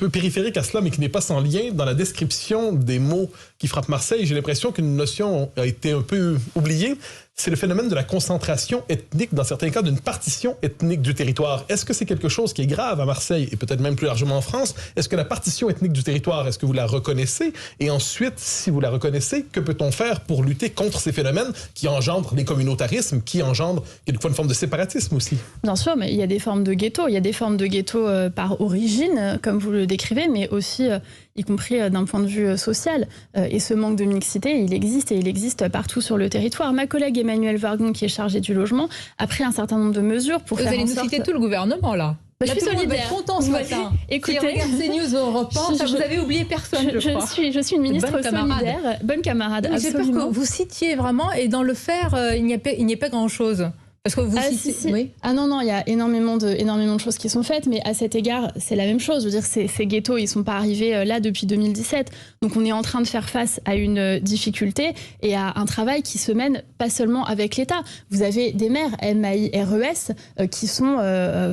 périphérique à cela, mais qui n'est pas sans lien. Dans la description des mots qui frappent Marseille, j'ai l'impression qu'une notion a été un peu oubliée. C'est le phénomène de la concentration ethnique, dans certains cas, d'une partition ethnique du territoire. Est-ce que c'est quelque chose qui est grave à Marseille et peut-être même plus largement en France? Est-ce que la partition ethnique du territoire, est-ce que vous la reconnaissez? Et ensuite, si vous la reconnaissez, que peut-on faire pour lutter contre ces phénomènes qui engendrent les communautarismes, qui engendrent quelquefois une forme de séparatisme aussi? Bien sûr, mais il y a des formes de ghetto. Il y a des formes de ghetto par origine, comme vous le décrivez, mais aussi... y compris d'un point de vue social. Et ce manque de mixité, il existe, et il existe partout sur le territoire. Ma collègue Emmanuelle Vargon, qui est chargée du logement, a pris un certain nombre de mesures pour faire en sorte... Vous allez nous citer tout le gouvernement, là. Je suis solidaire. Content ce matin. Écoutez, regarde CNews Europe 1, vous avez oublié personne, je crois. Je suis une ministre solidaire, bonne camarade. J'ai peur que vous citiez vraiment, et dans le faire, il n'y a pas grand-chose. Parce que vous citez... Si. Oui. Non, il y a énormément de choses qui sont faites, mais à cet égard, c'est la même chose. Je veux dire, ces ghettos, ils ne sont pas arrivés là depuis 2017. Donc on est en train de faire face à une difficulté et à un travail qui se mène pas seulement avec l'État. Vous avez des maires, MAI-RES, qui sont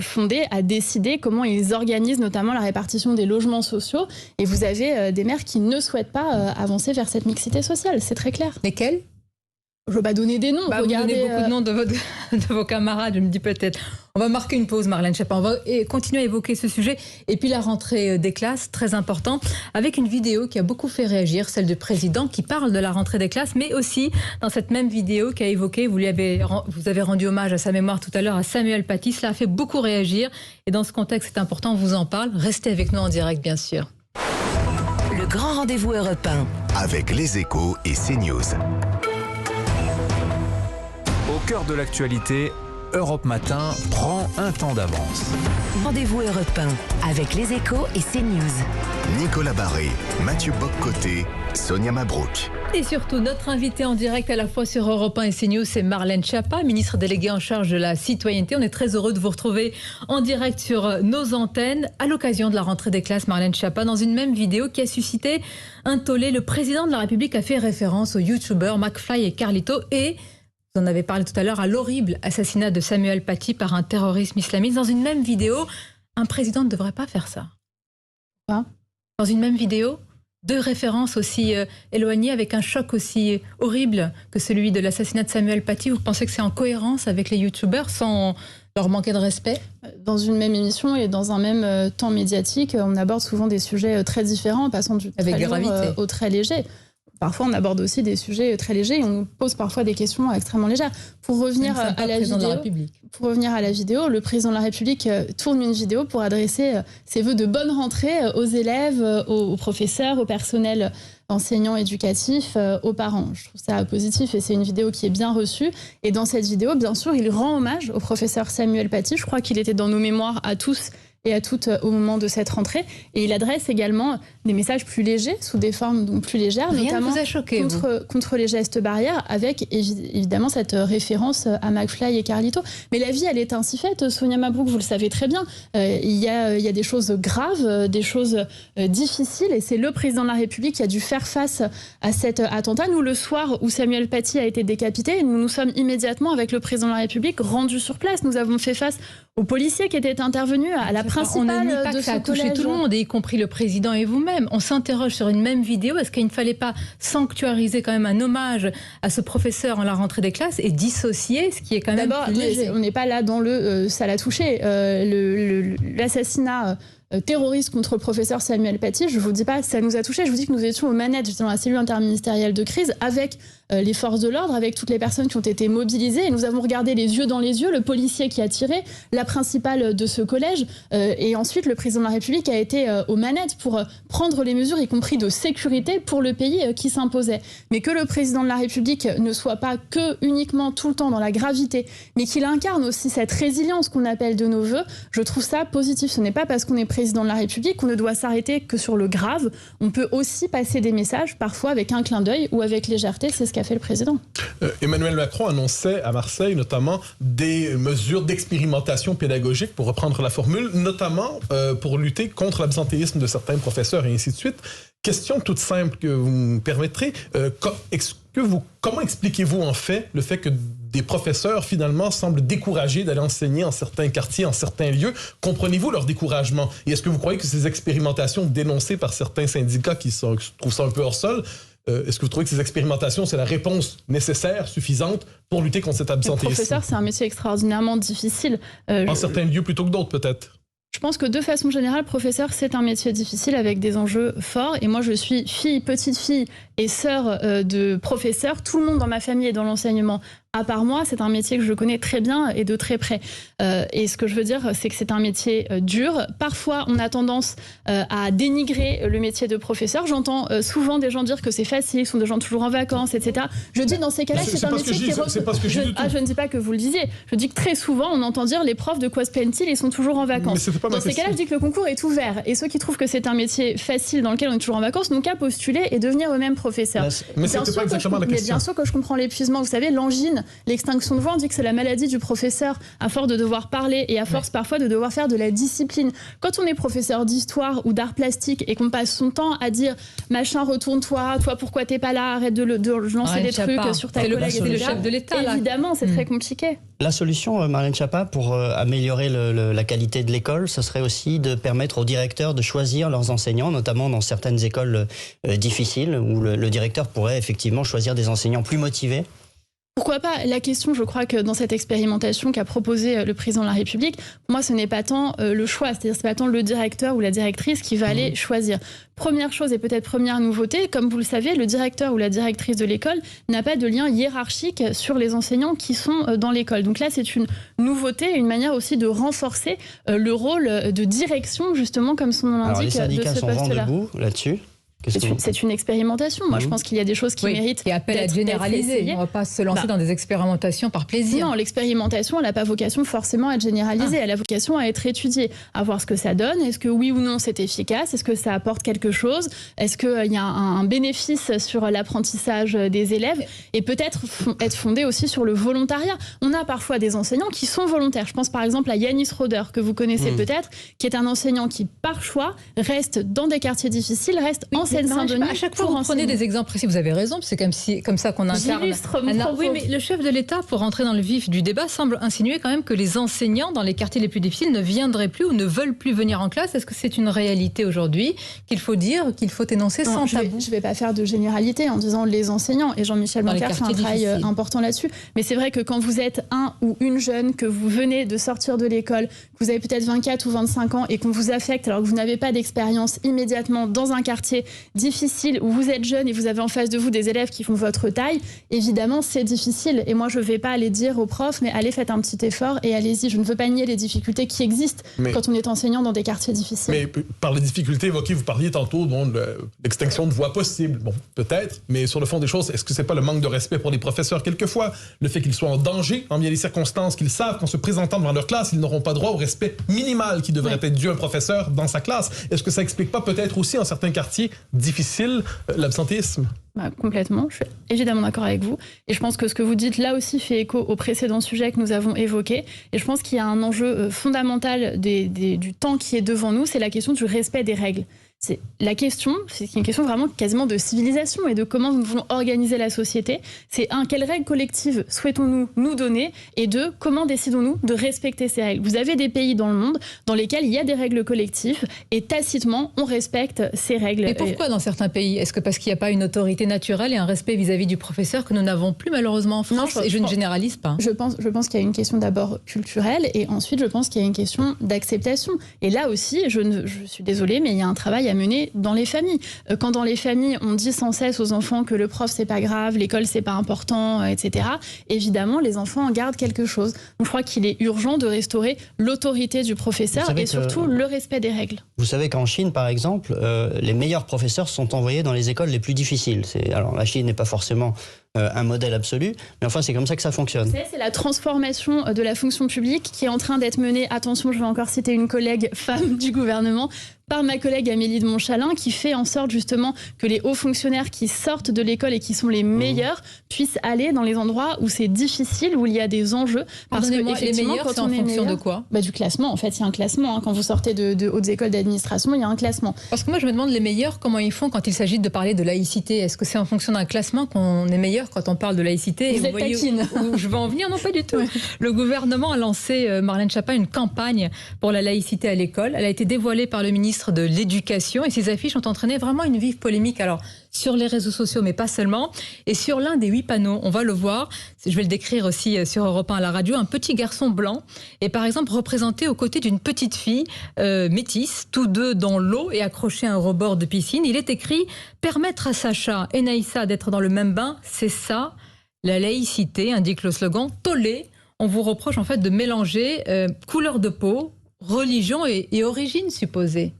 fondés à décider comment ils organisent notamment la répartition des logements sociaux. Et vous avez des maires qui ne souhaitent pas avancer vers cette mixité sociale. C'est très clair. Lesquels ? Je ne veux pas donner des noms. Vous donnez beaucoup de noms de vos camarades, je me dis peut-être. On va marquer une pause, Marlène Schiappa. On va continuer à évoquer ce sujet. Et puis la rentrée des classes, très important, avec une vidéo qui a beaucoup fait réagir, celle du président qui parle de la rentrée des classes, mais aussi dans cette même vidéo qu'a évoqué, vous avez rendu hommage à sa mémoire tout à l'heure, à Samuel Paty. Cela a fait beaucoup réagir. Et dans ce contexte, c'est important, on vous en parle. Restez avec nous en direct, bien sûr. Le grand rendez-vous européen. Avec les Échos et CNews. Au cœur de l'actualité, Europe Matin prend un temps d'avance. Rendez-vous européen avec les Échos et CNews. Nicolas Barré, Mathieu Bock-Côté, Sonia Mabrouk. Et surtout, notre invité en direct à la fois sur Europe 1 et CNews, c'est Marlène Schiappa, ministre déléguée en charge de la citoyenneté. On est très heureux de vous retrouver en direct sur nos antennes à l'occasion de la rentrée des classes. Marlène Schiappa, dans une même vidéo qui a suscité un tollé. Le président de la République a fait référence aux youtubeurs McFly et Carlito et... Vous en avez parlé tout à l'heure, à l'horrible assassinat de Samuel Paty par un terrorisme islamiste. Dans une même vidéo, un président ne devrait pas faire ça. Dans une même vidéo, deux références aussi éloignées, avec un choc aussi horrible que celui de l'assassinat de Samuel Paty. Vous pensez que c'est en cohérence avec les youtubeurs sans leur manquer de respect? Dans une même émission et dans un même temps médiatique, on aborde souvent des sujets très différents, en passant du très lourd au très léger. Parfois, on aborde aussi des sujets très légers et on nous pose parfois des questions extrêmement légères. Pour revenir à la vidéo, le président de la République tourne une vidéo pour adresser ses vœux de bonne rentrée aux élèves, aux professeurs, au personnel enseignant éducatif, aux parents. Je trouve ça positif et c'est une vidéo qui est bien reçue. Et dans cette vidéo, bien sûr, il rend hommage au professeur Samuel Paty. Je crois qu'il était dans nos mémoires à tous et à toutes au moment de cette rentrée. Et il adresse également des messages plus légers, sous des formes donc plus légères, notamment contre les gestes barrières, avec évidemment cette référence à McFly et Carlito. Mais la vie, elle est ainsi faite, Sonia Mabrouk, vous le savez très bien. Il y a des choses graves, des choses difficiles, et c'est le président de la République qui a dû faire face à cet attentat. Nous, le soir où Samuel Paty a été décapité, nous nous sommes immédiatement, avec le président de la République, rendus sur place. Nous avons fait face aux policiers qui étaient intervenus, à la principale on ne nie pas que ça a touché tout le monde, y compris le président et vous-même. On s'interroge sur une même vidéo. Est-ce qu'il ne fallait pas sanctuariser quand même un hommage à ce professeur en la rentrée des classes et dissocier ce qui est quand même plus léger? On n'est pas là dans le ça l'a touché. L'assassinat terroriste contre le professeur Samuel Paty, je ne vous dis pas ça nous a touché, je vous dis que nous étions aux manettes dans la cellule interministérielle de crise avec les forces de l'ordre, avec toutes les personnes qui ont été mobilisées, et nous avons regardé les yeux dans les yeux le policier qui a tiré, la principale de ce collège, et ensuite le président de la République a été aux manettes pour prendre les mesures, y compris de sécurité, pour le pays qui s'imposait. Mais que le président de la République ne soit pas uniquement tout le temps dans la gravité, mais qu'il incarne aussi cette résilience qu'on appelle de nos voeux, je trouve ça positif. Ce n'est pas parce qu'on est président de la République qu'on ne doit s'arrêter que sur le grave. On peut aussi passer des messages, parfois avec un clin d'œil ou avec légèreté, c'est ce qu'a fait le président. Emmanuel Macron annonçait à Marseille notamment des mesures d'expérimentation pédagogique, pour reprendre la formule, notamment pour lutter contre l'absentéisme de certains professeurs et ainsi de suite. Question toute simple que vous me permettrez, comment expliquez-vous en fait le fait que des professeurs finalement semblent découragés d'aller enseigner en certains quartiers, en certains lieux? Comprenez-vous leur découragement? Et est-ce que vous croyez que ces expérimentations dénoncées par certains syndicats qui trouvent ça un peu hors sol, est-ce que vous trouvez que ces expérimentations, c'est la réponse nécessaire, suffisante pour lutter contre cet absentéisme? Professeur, c'est un métier extraordinairement difficile. En certains lieux plutôt que d'autres, peut-être. Je pense que de façon générale, professeur, c'est un métier difficile avec des enjeux forts. Et moi, je suis petite fille et sœur de professeur. Tout le monde dans ma famille est dans l'enseignement. À part moi, c'est un métier que je connais très bien et de très près. Et ce que je veux dire, c'est que c'est un métier dur. Parfois, on a tendance à dénigrer le métier de professeur. J'entends souvent des gens dire que c'est facile, ce sont des gens toujours en vacances, etc. Je dis dans ces cas-là, c'est un métier qui... je ne dis pas que vous le disiez. Je dis que très souvent, on entend dire les profs de quoi se plaignent-ils, ils sont toujours en vacances. Dans ces cas-là, je dis que le concours est ouvert. Et ceux qui trouvent que c'est un métier facile dans lequel on est toujours en vacances n'ont qu'à postuler et devenir eux-mêmes professeurs. Mais c'était pas exactement la question. Mais bien sûr que je comprends l'épuisement. Vous savez, l'angine, l'extinction de voix, on dit que c'est la maladie du professeur, à force de devoir parler et à force parfois de devoir faire de la discipline. Quand on est professeur d'histoire ou d'art plastique et qu'on passe son temps à dire machin, retourne-toi, toi pourquoi t'es pas là, arrête de lancer des trucs sur ta collègue, c'est le chef de l'État. Évidemment, c'est très compliqué. La solution, Marlène Schiappa, pour améliorer la qualité de l'école, ce serait aussi de permettre aux directeurs de choisir leurs enseignants, notamment dans certaines écoles difficiles, où le directeur pourrait effectivement choisir des enseignants plus motivés, Pourquoi pas? La question, je crois que dans cette expérimentation qu'a proposé le président de la République, pour moi, ce n'est pas tant le choix, c'est-à-dire c'est pas tant le directeur ou la directrice qui va aller choisir. Première chose et peut-être première nouveauté, comme vous le savez, le directeur ou la directrice de l'école n'a pas de lien hiérarchique sur les enseignants qui sont dans l'école. Donc là, c'est une nouveauté, une manière aussi de renforcer le rôle de direction, justement, comme son nom l'indique. Alors les syndicats de ce sont vent poste-là. debout là-dessus. C'est une expérimentation. Moi, je pense qu'il y a des choses qui méritent qui appellent à être généralisées. On ne va pas se lancer dans des expérimentations par plaisir. Non, l'expérimentation, elle n'a pas vocation forcément à être généralisée. Elle a vocation à être étudiée, à voir ce que ça donne. Est-ce que oui ou non c'est efficace? Est-ce que ça apporte quelque chose? Est-ce qu'il y a un bénéfice sur l'apprentissage des élèves? Et peut-être être fondé aussi sur le volontariat. On a parfois des enseignants qui sont volontaires. Je pense par exemple à Yanis Roder, que vous connaissez peut-être, qui est un enseignant qui, par choix, reste dans des quartiers difficiles, reste en Seine-Saint-Denis. À chaque fois, vous prenez des exemples précis. Vous avez raison, c'est comme ça qu'on incarne. J'illustre mon propos. Oui, mais le chef de l'État, pour rentrer dans le vif du débat, semble insinuer quand même que les enseignants dans les quartiers les plus difficiles ne viendraient plus ou ne veulent plus venir en classe. Est-ce que c'est une réalité aujourd'hui qu'il faut dire, qu'il faut énoncer sans tabou? Je ne vais pas faire de généralité en disant les enseignants. Et Jean-Michel Blanquer fait un travail important là-dessus. Mais c'est vrai que quand vous êtes un ou une jeune, que vous venez de sortir de l'école, que vous avez peut-être 24 ou 25 ans et qu'on vous affecte alors que vous n'avez pas d'expérience immédiatement dans un quartier difficile où vous êtes jeune et vous avez en face de vous des élèves qui font votre taille, évidemment c'est difficile. Et moi je ne vais pas aller dire aux profs mais allez faites un petit effort et allez-y. Je ne veux pas nier les difficultés qui existent quand on est enseignant dans des quartiers difficiles. Mais par les difficultés évoquées, vous parliez tantôt de l'extinction de voix possible. Bon, peut-être, mais sur le fond des choses, est-ce que c'est pas le manque de respect pour les professeurs quelquefois? Le fait qu'ils soient en danger, en bien des circonstances, qu'ils savent qu'en se présentant devant leur classe, ils n'auront pas droit au respect minimal qui devrait être dû à un professeur dans sa classe. Est-ce que ça explique pas peut-être aussi en certains quartiers difficiles l'absentéisme? Complètement, je suis évidemment d'accord avec vous. Et je pense que ce que vous dites là aussi fait écho au précédent sujet que nous avons évoqué. Et je pense qu'il y a un enjeu fondamental du temps qui est devant nous, c'est la question du respect des règles. C'est une question vraiment quasiment de civilisation et de comment nous voulons organiser la société. C'est quelles règles collectives souhaitons-nous nous donner et deux, comment décidons-nous de respecter ces règles. Vous avez des pays dans le monde dans lesquels il y a des règles collectives et tacitement on respecte ces règles. Et pourquoi dans certains pays? Est-ce que parce qu'il n'y a pas une autorité naturelle et un respect vis-à-vis du professeur que nous n'avons plus malheureusement en France? Et je ne généralise pas. Je pense qu'il y a une question d'abord culturelle et ensuite je pense qu'il y a une question d'acceptation. Et là aussi, je suis désolée, mais il y a un travail à mener dans les familles. Quand dans les familles, on dit sans cesse aux enfants que le prof, c'est pas grave, l'école, c'est pas important, etc., évidemment, les enfants en gardent quelque chose. Donc, je crois qu'il est urgent de restaurer l'autorité du professeur et surtout le respect des règles. Vous savez qu'en Chine, par exemple, les meilleurs professeurs sont envoyés dans les écoles les plus difficiles. Alors, la Chine n'est pas forcément un modèle absolu, mais enfin, c'est comme ça que ça fonctionne. C'est la transformation de la fonction publique qui est en train d'être menée, attention, je vais encore citer une collègue femme du gouvernement, par ma collègue Amélie de Montchalin, qui fait en sorte justement que les hauts fonctionnaires qui sortent de l'école et qui sont les meilleurs puissent aller dans les endroits où c'est difficile, où il y a des enjeux. Parce que les meilleurs, c'est en fonction de quoi? Du classement, en fait, il y a un classement. Quand vous sortez de hautes écoles d'administration, il y a un classement. Parce que moi, je me demande les meilleurs, comment ils font quand il s'agit de parler de laïcité? Est-ce que c'est en fonction d'un classement qu'on est meilleur quand on parle de laïcité? Vous êtes taquine. Où je veux en venir? Non, pas du tout. Le gouvernement a lancé, Marlène Schiappa, une campagne pour la laïcité à l'école. Elle a été dévoilée par le ministre de l'Éducation et ces affiches ont entraîné vraiment une vive polémique. Alors, sur les réseaux sociaux, mais pas seulement. Et sur l'un des 8 panneaux, on va le voir, je vais le décrire aussi sur Europe 1 à la radio, un petit garçon blanc est par exemple représenté aux côtés d'une petite fille métisse, tous deux dans l'eau et accrochés à un rebord de piscine. Il est écrit « Permettre à Sacha et Naïssa d'être dans le même bain, c'est ça, la laïcité », indique le slogan. Tollé, on vous reproche en fait de mélanger couleur de peau, religion et origine supposée.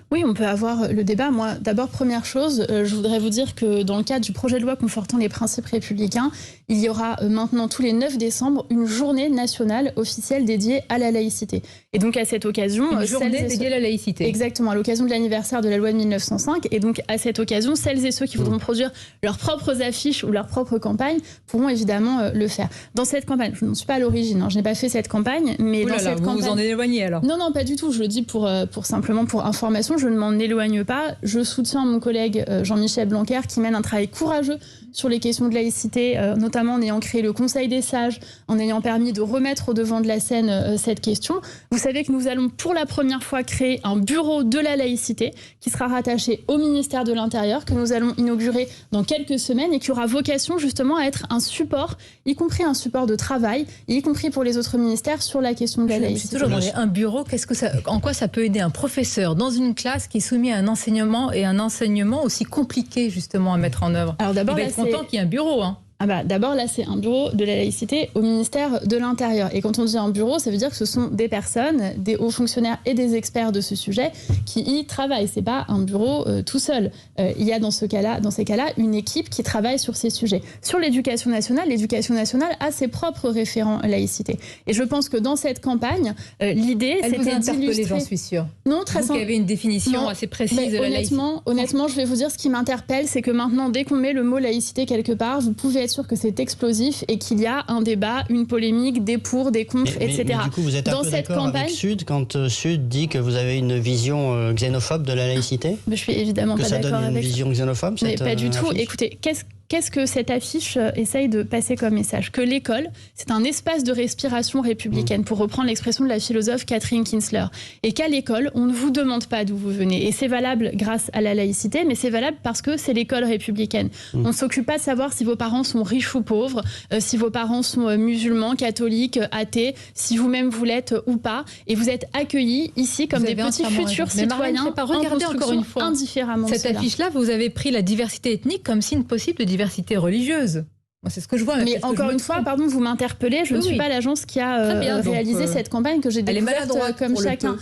Oui, on peut avoir le débat. Moi, d'abord, première chose, je voudrais vous dire que dans le cadre du projet de loi confortant les principes républicains, il y aura maintenant tous les 9 décembre une journée nationale officielle dédiée à la laïcité. Et donc à cette occasion... Une journée dédiée à la laïcité. Exactement, à l'occasion de l'anniversaire de la loi de 1905. Et donc à cette occasion, celles et ceux qui voudront produire leurs propres affiches ou leurs propres campagnes pourront évidemment le faire. Dans cette campagne, je n'en suis pas à l'origine, je n'ai pas fait cette campagne, mais dans cette campagne... Vous en éloignez alors? Non, pas du tout, je le dis simplement pour information, je ne m'en éloigne pas. Je soutiens mon collègue Jean-Michel Blanquer qui mène un travail courageux sur les questions de laïcité, notamment en ayant créé le Conseil des sages, en ayant permis de remettre au devant de la scène cette question. Vous savez que nous allons pour la première fois créer un bureau de la laïcité qui sera rattaché au ministère de l'Intérieur, que nous allons inaugurer dans quelques semaines et qui aura vocation justement à être un support, y compris un support de travail, y compris pour les autres ministères sur la question de la laïcité. Je me suis toujours demandé, un bureau, en quoi ça peut aider un professeur dans une classe qui est soumis à un enseignement et un enseignement aussi compliqué justement à mettre en œuvre? Alors d'abord, il va être content qu'il y ait un bureau, hein. D'abord, là, c'est un bureau de la laïcité au ministère de l'Intérieur. Et quand on dit un bureau, ça veut dire que ce sont des personnes, des hauts fonctionnaires et des experts de ce sujet qui y travaillent. C'est pas un bureau tout seul. Il y a dans ces cas-là, une équipe qui travaille sur ces sujets. Sur l'éducation nationale a ses propres référents laïcité. Et je pense que dans cette campagne, l'idée, c'était d'illustrer... j'en suis sûre. Non, très vous qui avez une définition assez précise de la laïcité. Honnêtement, je vais vous dire ce qui m'interpelle, c'est que maintenant, dès qu'on met le mot laïcité quelque part, vous pouvez être sûr que c'est explosif et qu'il y a un débat, une polémique, des pour, des contre, etc. Mais du coup, vous êtes un peu d'accord avec Sud quand Sud dit que vous avez une vision xénophobe de la laïcité? Je suis évidemment pas d'accord avec ça. Que ça donne une vision xénophobe, mais pas du tout. Écoutez, qu'est-ce que cette affiche essaye de passer comme message? Que l'école, c'est un espace de respiration républicaine, pour reprendre l'expression de la philosophe Catherine Kinsler. Et qu'à l'école, on ne vous demande pas d'où vous venez. Et c'est valable grâce à la laïcité, mais c'est valable parce que c'est l'école républicaine. On ne s'occupe pas de savoir si vos parents sont riches ou pauvres, si vos parents sont musulmans, catholiques, athées, si vous-même vous l'êtes ou pas. Et vous êtes accueillis ici comme des petits futurs citoyens regardez encore une fois indifféremment. Cette affiche-là, vous avez pris la diversité ethnique comme signe possible de diversité religieuse. Moi, c'est ce que je vois. Mais encore une fois, pardon, vous m'interpellez. Je ne suis pas l'agence qui a réalisé cette campagne que j'ai découverte comme chacun.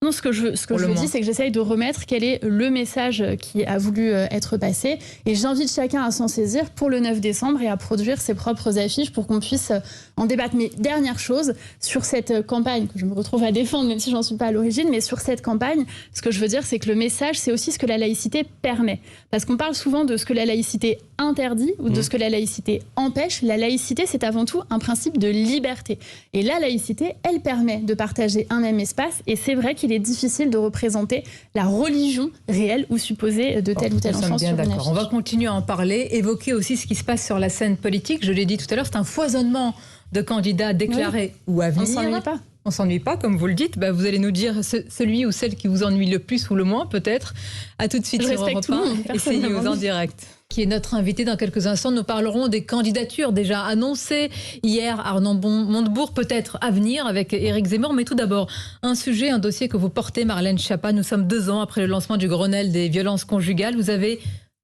Non, ce que je dis, c'est que j'essaye de remettre quel est le message qui a voulu être passé. Et j'invite chacun à s'en saisir pour le 9 décembre et à produire ses propres affiches pour qu'on puisse en débattre. Mais dernière chose, sur cette campagne, que je me retrouve à défendre, même si j'en suis pas à l'origine, mais sur cette campagne, ce que je veux dire, c'est que le message, c'est aussi ce que la laïcité permet. Parce qu'on parle souvent de ce que la laïcité interdit ou de ce que la laïcité empêche. La laïcité, c'est avant tout un principe de liberté. Et la laïcité, elle permet de partager un même espace. Et c'est vrai qu'il est difficile de représenter la religion réelle ou supposée de telle ou telle enfance. Bien d'accord. On va continuer à en parler, évoquer aussi ce qui se passe sur la scène politique. Je l'ai dit tout à l'heure, c'est un foisonnement de candidats déclarés ou à venir. On s'ennuie pas. On s'ennuie pas, comme vous le dites. Vous allez nous dire celui ou celle qui vous ennuie le plus ou le moins, peut-être. À tout de suite sur Europe 1 et CNews en direct. Qui est notre invité dans quelques instants. Nous parlerons des candidatures déjà annoncées hier. Arnaud Montebourg, peut-être à venir avec Éric Zemmour. Mais tout d'abord, un dossier que vous portez, Marlène Schiappa. Nous sommes 2 ans après le lancement du Grenelle des violences conjugales. Vous avez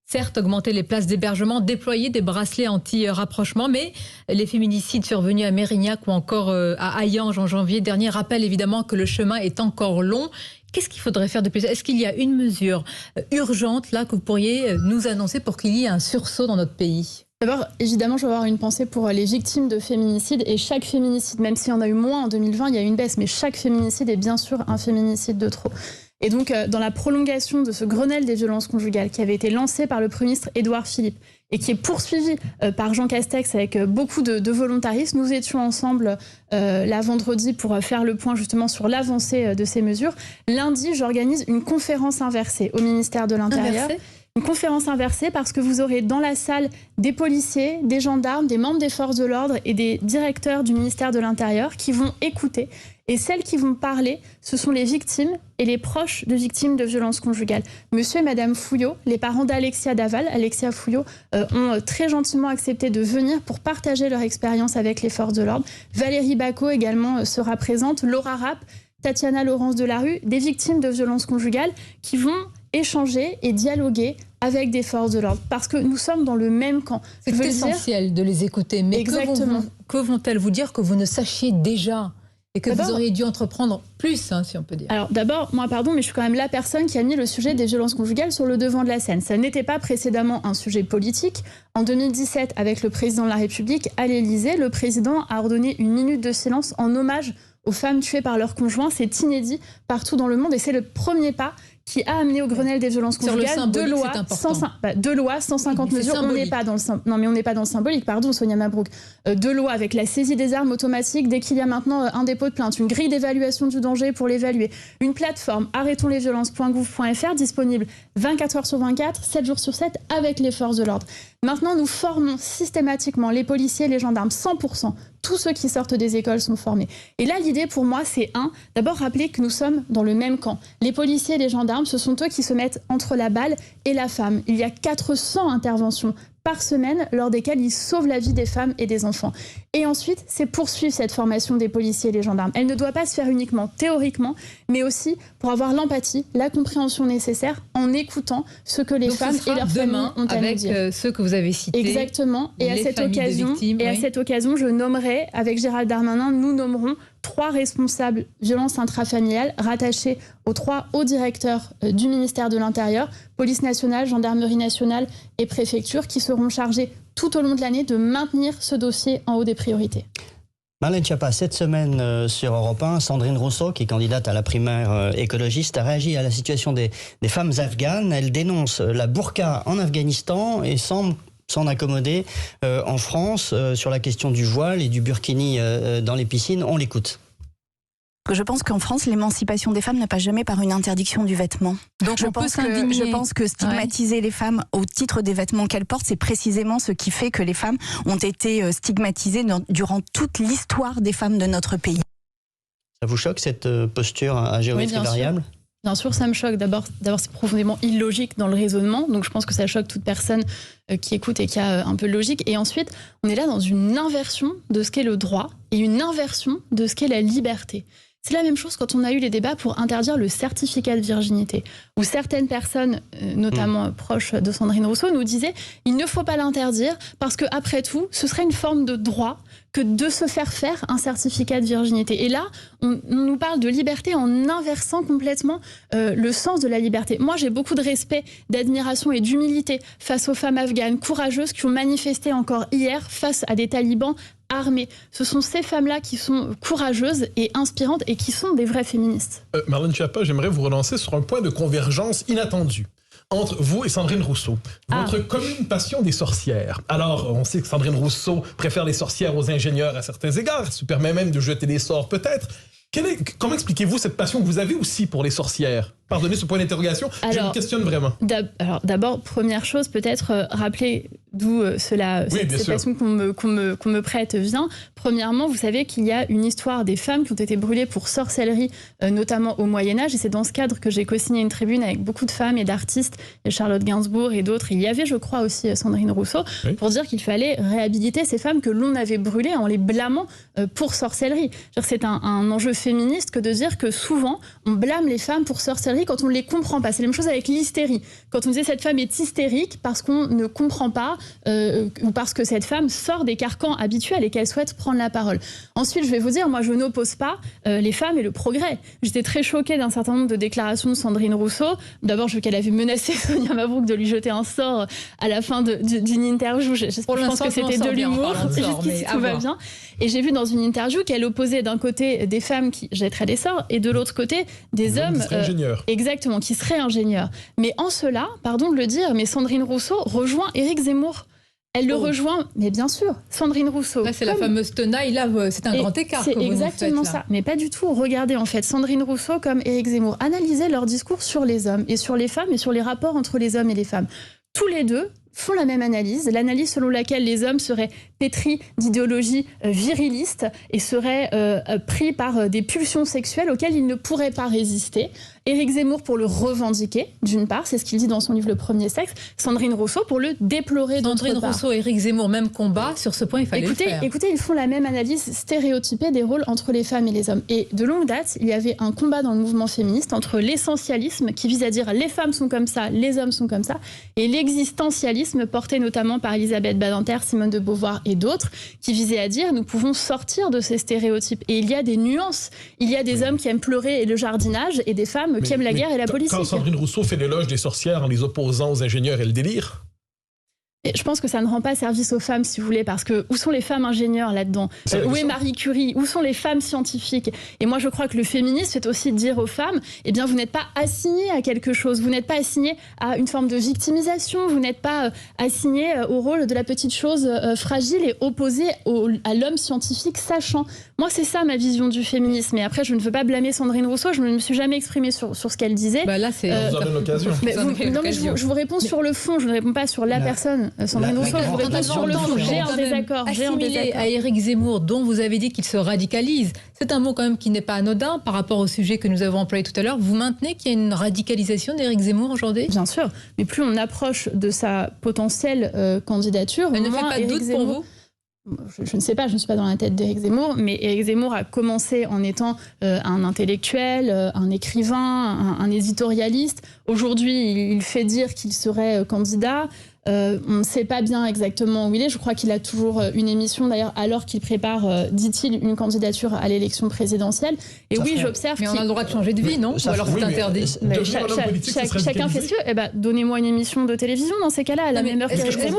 certes augmenté les places d'hébergement, déployé des bracelets anti-rapprochement, mais les féminicides survenus à Mérignac ou encore à Hayange en janvier dernier rappellent évidemment que le chemin est encore long. Qu'est-ce qu'il faudrait faire de plus? Est-ce qu'il y a une mesure urgente là que vous pourriez nous annoncer pour qu'il y ait un sursaut dans notre pays? D'abord, évidemment, je vais avoir une pensée pour les victimes de féminicide. Et chaque féminicide, même s'il y en a eu moins en 2020, il y a eu une baisse. Mais chaque féminicide est bien sûr un féminicide de trop. Et donc, dans la prolongation de ce Grenelle des violences conjugales qui avait été lancé par le Premier ministre Édouard Philippe et qui est poursuivi par Jean Castex avec beaucoup de volontarisme, nous étions ensemble là vendredi pour faire le point justement sur l'avancée de ces mesures. Lundi, j'organise une conférence inversée au ministère de l'Intérieur. Une conférence inversée parce que vous aurez dans la salle des policiers, des gendarmes, des membres des forces de l'ordre et des directeurs du ministère de l'Intérieur qui vont écouter. Et celles qui vont parler, ce sont les victimes et les proches de victimes de violences conjugales. Monsieur et Madame Fouillot, les parents d'Alexia Daval, Alexia Fouillot, ont très gentiment accepté de venir pour partager leur expérience avec les forces de l'ordre. Valérie Bacot également sera présente, Laura Rapp, Tatiana Laurence Delarue, des victimes de violences conjugales qui vont échanger et dialoguer avec des forces de l'ordre, parce que nous sommes dans le même camp. C'est essentiel de les écouter, mais exactement. Que vont-elles vous dire que vous ne sachiez déjà et que vous auriez dû entreprendre plus, si on peut dire? Alors d'abord, moi pardon, mais je suis quand même la personne qui a mis le sujet des violences conjugales sur le devant de la scène. Ça n'était pas précédemment un sujet politique. En 2017, avec le président de la République, à l'Élysée, le président a ordonné une minute de silence en hommage aux femmes tuées par leur conjoint. C'est inédit partout dans le monde et c'est le premier pas qui a amené au Grenelle des violences conjugales deux lois, 150 mesures. On n'est pas dans le symbolique, pardon, Sonia Mabrouk. Deux lois avec la saisie des armes automatiques dès qu'il y a maintenant un dépôt de plainte, une grille d'évaluation du danger pour l'évaluer, une plateforme arrêtonslesviolences.gouv.fr disponible 24 heures sur 24, 7 jours sur 7 avec les forces de l'ordre. Maintenant, nous formons systématiquement les policiers et les gendarmes, 100%. Tous ceux qui sortent des écoles sont formés. Et là, l'idée pour moi, c'est d'abord rappeler que nous sommes dans le même camp. Les policiers et les gendarmes, ce sont eux qui se mettent entre la balle et la femme. Il y a 400 interventions par semaine lors desquelles ils sauvent la vie des femmes et des enfants. Et ensuite, c'est poursuivre cette formation des policiers et des gendarmes. Elle ne doit pas se faire uniquement théoriquement, mais aussi pour avoir l'empathie, la compréhension nécessaire en écoutant ce que les femmes et leurs familles ont à nous dire. Avec ceux que vous avez cités. Exactement. Et à cette occasion, je nommerai, avec Gérald Darmanin, nous nommerons 3 responsables violences intrafamiliales rattachés aux 3 hauts directeurs du ministère de l'Intérieur, police nationale, gendarmerie nationale et préfecture, qui seront chargés tout au long de l'année de maintenir ce dossier en haut des priorités. Marlène Schiappa, cette semaine sur Europe 1, Sandrine Rousseau, qui est candidate à la primaire écologiste, a réagi à la situation des femmes afghanes. Elle dénonce la burqa en Afghanistan et semble s'en accommoder en France sur la question du voile et du burkini dans les piscines. On l'écoute. Je pense qu'en France, l'émancipation des femmes ne passe jamais par une interdiction du vêtement. Donc je pense que stigmatiser les femmes au titre des vêtements qu'elles portent, c'est précisément ce qui fait que les femmes ont été stigmatisées durant toute l'histoire des femmes de notre pays. Ça vous choque cette posture à géométrie variable ? Bien sûr, ça me choque. D'abord, c'est profondément illogique dans le raisonnement. Donc, je pense que ça choque toute personne qui écoute et qui a un peu de logique. Et ensuite, on est là dans une inversion de ce qu'est le droit et une inversion de ce qu'est la liberté. C'est la même chose quand on a eu les débats pour interdire le certificat de virginité, où certaines personnes, notamment proches de Sandrine Rousseau, nous disaient il ne faut pas l'interdire parce qu'après tout, ce serait une forme de droit que de se faire un certificat de virginité. Et là, on nous parle de liberté en inversant complètement le sens de la liberté. Moi, j'ai beaucoup de respect, d'admiration et d'humilité face aux femmes afghanes courageuses qui ont manifesté encore hier face à des talibans armées. Ce sont ces femmes-là qui sont courageuses et inspirantes et qui sont des vraies féministes. Marlène Schiappa, j'aimerais vous relancer sur un point de convergence inattendu entre vous et Sandrine Rousseau. Votre commune passion des sorcières. Alors, on sait que Sandrine Rousseau préfère les sorcières aux ingénieurs à certains égards, se permet même de jeter des sorts peut-être. Comment expliquez-vous cette passion que vous avez aussi pour les sorcières ? Pardonnez ce point d'interrogation, je me questionne vraiment. D'abord, première chose, peut-être rappeler d'où cette passion qu'on me prête vient. Premièrement, vous savez qu'il y a une histoire des femmes qui ont été brûlées pour sorcellerie, notamment au Moyen-Âge, et c'est dans ce cadre que j'ai co-signé une tribune avec beaucoup de femmes et d'artistes, Charlotte Gainsbourg et d'autres. Il y avait, je crois, aussi Sandrine Rousseau, pour dire qu'il fallait réhabiliter ces femmes que l'on avait brûlées en les blâmant pour sorcellerie. C'est un enjeu féministe que de dire que souvent, on blâme les femmes pour sorcellerie quand on ne les comprend pas. C'est la même chose avec l'hystérie. Quand on disait cette femme est hystérique parce qu'on ne comprend pas ou parce que cette femme sort des carcans habituels et qu'elle souhaite prendre la parole. Ensuite, je vais vous dire, moi, je n'oppose pas les femmes et le progrès. J'étais très choquée d'un certain nombre de déclarations de Sandrine Rousseau. D'abord, qu'elle avait menacé Sonia Mabrouk de lui jeter un sort à la fin d'une interview. Je pense que c'était de l'humour. Jusqu'ici, tout va bien. Et j'ai vu dans une interview qu'elle opposait d'un côté des femmes qui jetteraient des sorts et de l'autre côté des hommes exactement, qui seraient ingénieurs. Mais en cela, pardon de le dire, mais Sandrine Rousseau rejoint Éric Zemmour. Elle le rejoint, mais bien sûr, Sandrine Rousseau. Là, c'est la fameuse tenaille, là, c'est un grand écart. C'est exactement ça, mais pas du tout. Regardez, en fait, Sandrine Rousseau comme Éric Zemmour, analysez leur discours sur les hommes et sur les femmes et sur les rapports entre les hommes et les femmes. Tous les deux font la même analyse, l'analyse selon laquelle les hommes seraient pétris d'idéologie viriliste et seraient pris par des pulsions sexuelles auxquelles ils ne pourraient pas résister. Éric Zemmour pour le revendiquer, d'une part, c'est ce qu'il dit dans son livre Le Premier Sexe, Sandrine Rousseau pour le déplorer d'autre part. Sandrine Rousseau et Éric Zemmour, même combat, sur ce point il fallait le faire. Écoutez, ils font la même analyse stéréotypée des rôles entre les femmes et les hommes. Et de longue date, il y avait un combat dans le mouvement féministe entre l'essentialisme qui vise à dire les femmes sont comme ça, les hommes sont comme ça, et l'existentialisme porté notamment par Elisabeth Badinter, Simone de Beauvoir et d'autres, qui visait à dire nous pouvons sortir de ces stéréotypes. Et il y a des nuances. Il y a des hommes qui aiment pleurer et le jardinage et des femmes qui aiment la guerre et la politique. Quand Sandrine Rousseau fait l'éloge des sorcières en les opposant aux ingénieurs, elle délire? Et je pense que ça ne rend pas service aux femmes, si vous voulez, parce que où sont les femmes ingénieures là-dedans ? Où est Marie Curie ? Où sont les femmes scientifiques ? Et moi, je crois que le féminisme, c'est aussi dire aux femmes, eh bien, vous n'êtes pas assignées à quelque chose, vous n'êtes pas assignées à une forme de victimisation, vous n'êtes pas assignées au rôle de la petite chose fragile et opposée à l'homme scientifique sachant. Moi, c'est ça ma vision du féminisme. Et après, je ne veux pas blâmer Sandrine Rousseau, je ne me suis jamais exprimée sur ce qu'elle disait. Bah là, c'est... vous en donne l'occasion. Je vous réponds sur le fond, je ne réponds pas sur la personne. Sandrine Rousseau, je vous réponds sur le fond. J'ai un désaccord. Assimilé à Éric Zemmour, dont vous avez dit qu'il se radicalise, c'est un mot quand même qui n'est pas anodin par rapport au sujet que nous avons employé tout à l'heure. Vous maintenez qu'il y a une radicalisation d'Éric Zemmour aujourd'hui ? Bien sûr, mais plus on approche de sa potentielle candidature, elle ne fait pas de doute pour vous ? Je ne sais pas, je ne suis pas dans la tête d'Éric Zemmour, mais Éric Zemmour a commencé en étant un intellectuel, un écrivain, un éditorialiste. Aujourd'hui, il fait dire qu'il serait candidat. On ne sait pas bien exactement où il est. Je crois qu'il a toujours une émission, d'ailleurs, alors qu'il prépare, dit-il, une candidature à l'élection présidentielle. Et ça oui, j'observe mais on a le droit de changer de vie, non ? Ou alors c'est interdit. Chacun fait ce qu'il veut. Eh ben, donnez-moi une émission de télévision dans ces cas-là, à la même heure que Zemmour.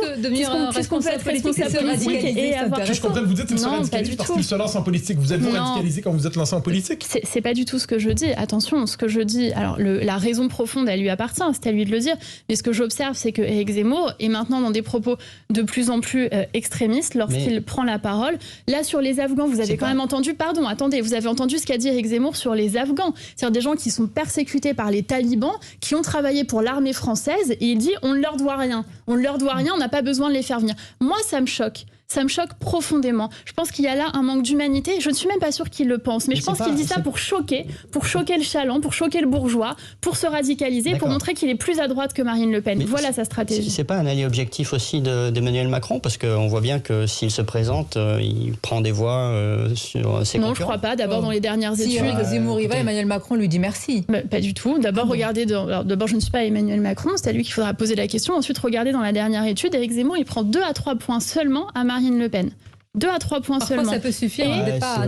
Puisqu'on peut être responsable politique et avoir... Je comprends, vous dites qu'il se radicalise parce qu'il se lance en politique. Vous êtes-vous radicalisé quand vous êtes lancé en politique ? C'est pas du tout ce que je dis. Attention, ce que je dis... Alors, la raison profonde, elle lui appartient, c'est à lui de le dire. Mais ce que j'observe, c'est que Éric Zemmour est maintenant dans des propos de plus en plus extrémistes lorsqu'il prend la parole. Là, sur les Afghans, vous avez quand même entendu... Pardon, attendez, vous avez entendu ce qu'a dit Éric Zemmour sur les Afghans. C'est-à-dire des gens qui sont persécutés par les talibans, qui ont travaillé pour l'armée française, et il dit on ne leur doit rien. On ne leur doit rien, on n'a pas besoin de les faire venir. Moi, ça me choque. Ça me choque profondément. Je pense qu'il y a là un manque d'humanité. Je ne suis même pas sûre qu'il le pense, mais je pense qu'il dit ça pour choquer le chaland, pour choquer le bourgeois, pour se radicaliser, pour montrer qu'il est plus à droite que Marine Le Pen. Mais voilà sa stratégie. C'est pas un allié objectif aussi d'Emmanuel Macron, parce qu'on voit bien que s'il se présente, il prend des voix sur ses concurrents. Non, je crois pas. D'abord, dans les dernières études... Si Zemmour y va, Emmanuel Macron lui dit merci. Pas du tout. D'abord, regardez... D'abord, je ne suis pas Emmanuel Macron, c'est à lui qu'il faudra poser la question. Ensuite, regardez dans la dernière étude, Éric Zemmour, il prend 2 à 3 points seulement à Marine Le Pen. 2 à 3 points seulement. Ça peut suffire, on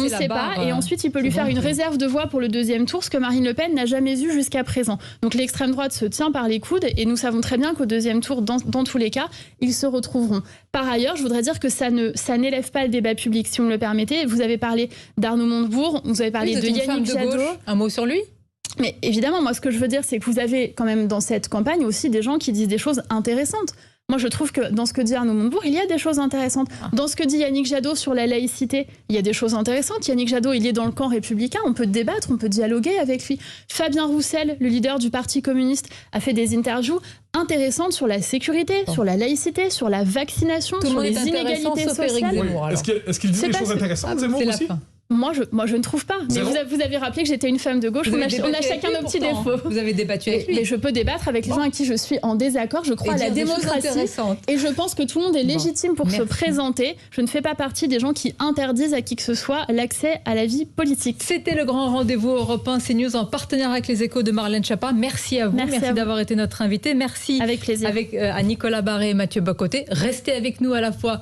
ne sait pas. Et ensuite, il peut lui faire une réserve de voix pour le deuxième tour, ce que Marine Le Pen n'a jamais eu jusqu'à présent. Donc l'extrême droite se tient par les coudes et nous savons très bien qu'au deuxième tour, dans tous les cas, ils se retrouveront. Par ailleurs, je voudrais dire que ça n'élève pas le débat public, si vous me le permettez. Vous avez parlé d'Arnaud Montebourg, vous avez parlé de Yannick Jadot. Un mot sur lui ? Mais évidemment, moi, ce que je veux dire, c'est que vous avez quand même dans cette campagne aussi des gens qui disent des choses intéressantes. Moi, je trouve que dans ce que dit Arnaud Montebourg, il y a des choses intéressantes. Dans ce que dit Yannick Jadot sur la laïcité, il y a des choses intéressantes. Yannick Jadot, il est dans le camp républicain. On peut débattre, on peut dialoguer avec lui. Fabien Roussel, le leader du Parti communiste, a fait des interviews intéressantes sur la sécurité, sur la laïcité, sur la vaccination, sur les inégalités sociales. Est-ce qu'il dit des choses intéressantes, Zemmour aussi ? Moi, je ne trouve pas. Mais vous avez rappelé que j'étais une femme de gauche. On a chacun nos petits défauts. Vous avez débattu avec lui. Mais je peux débattre avec les gens avec qui je suis en désaccord. Je crois à la démocratie. Et je pense que tout le monde est légitime pour se présenter. Je ne fais pas partie des gens qui interdisent à qui que ce soit l'accès à la vie politique. C'était le grand rendez-vous européen CNews en partenariat avec les Échos de Marlène Schiappa. Merci à vous. Merci d'avoir été notre invité. Merci avec plaisir. À Nicolas Barré et Mathieu Bocoté. Restez avec nous à la fois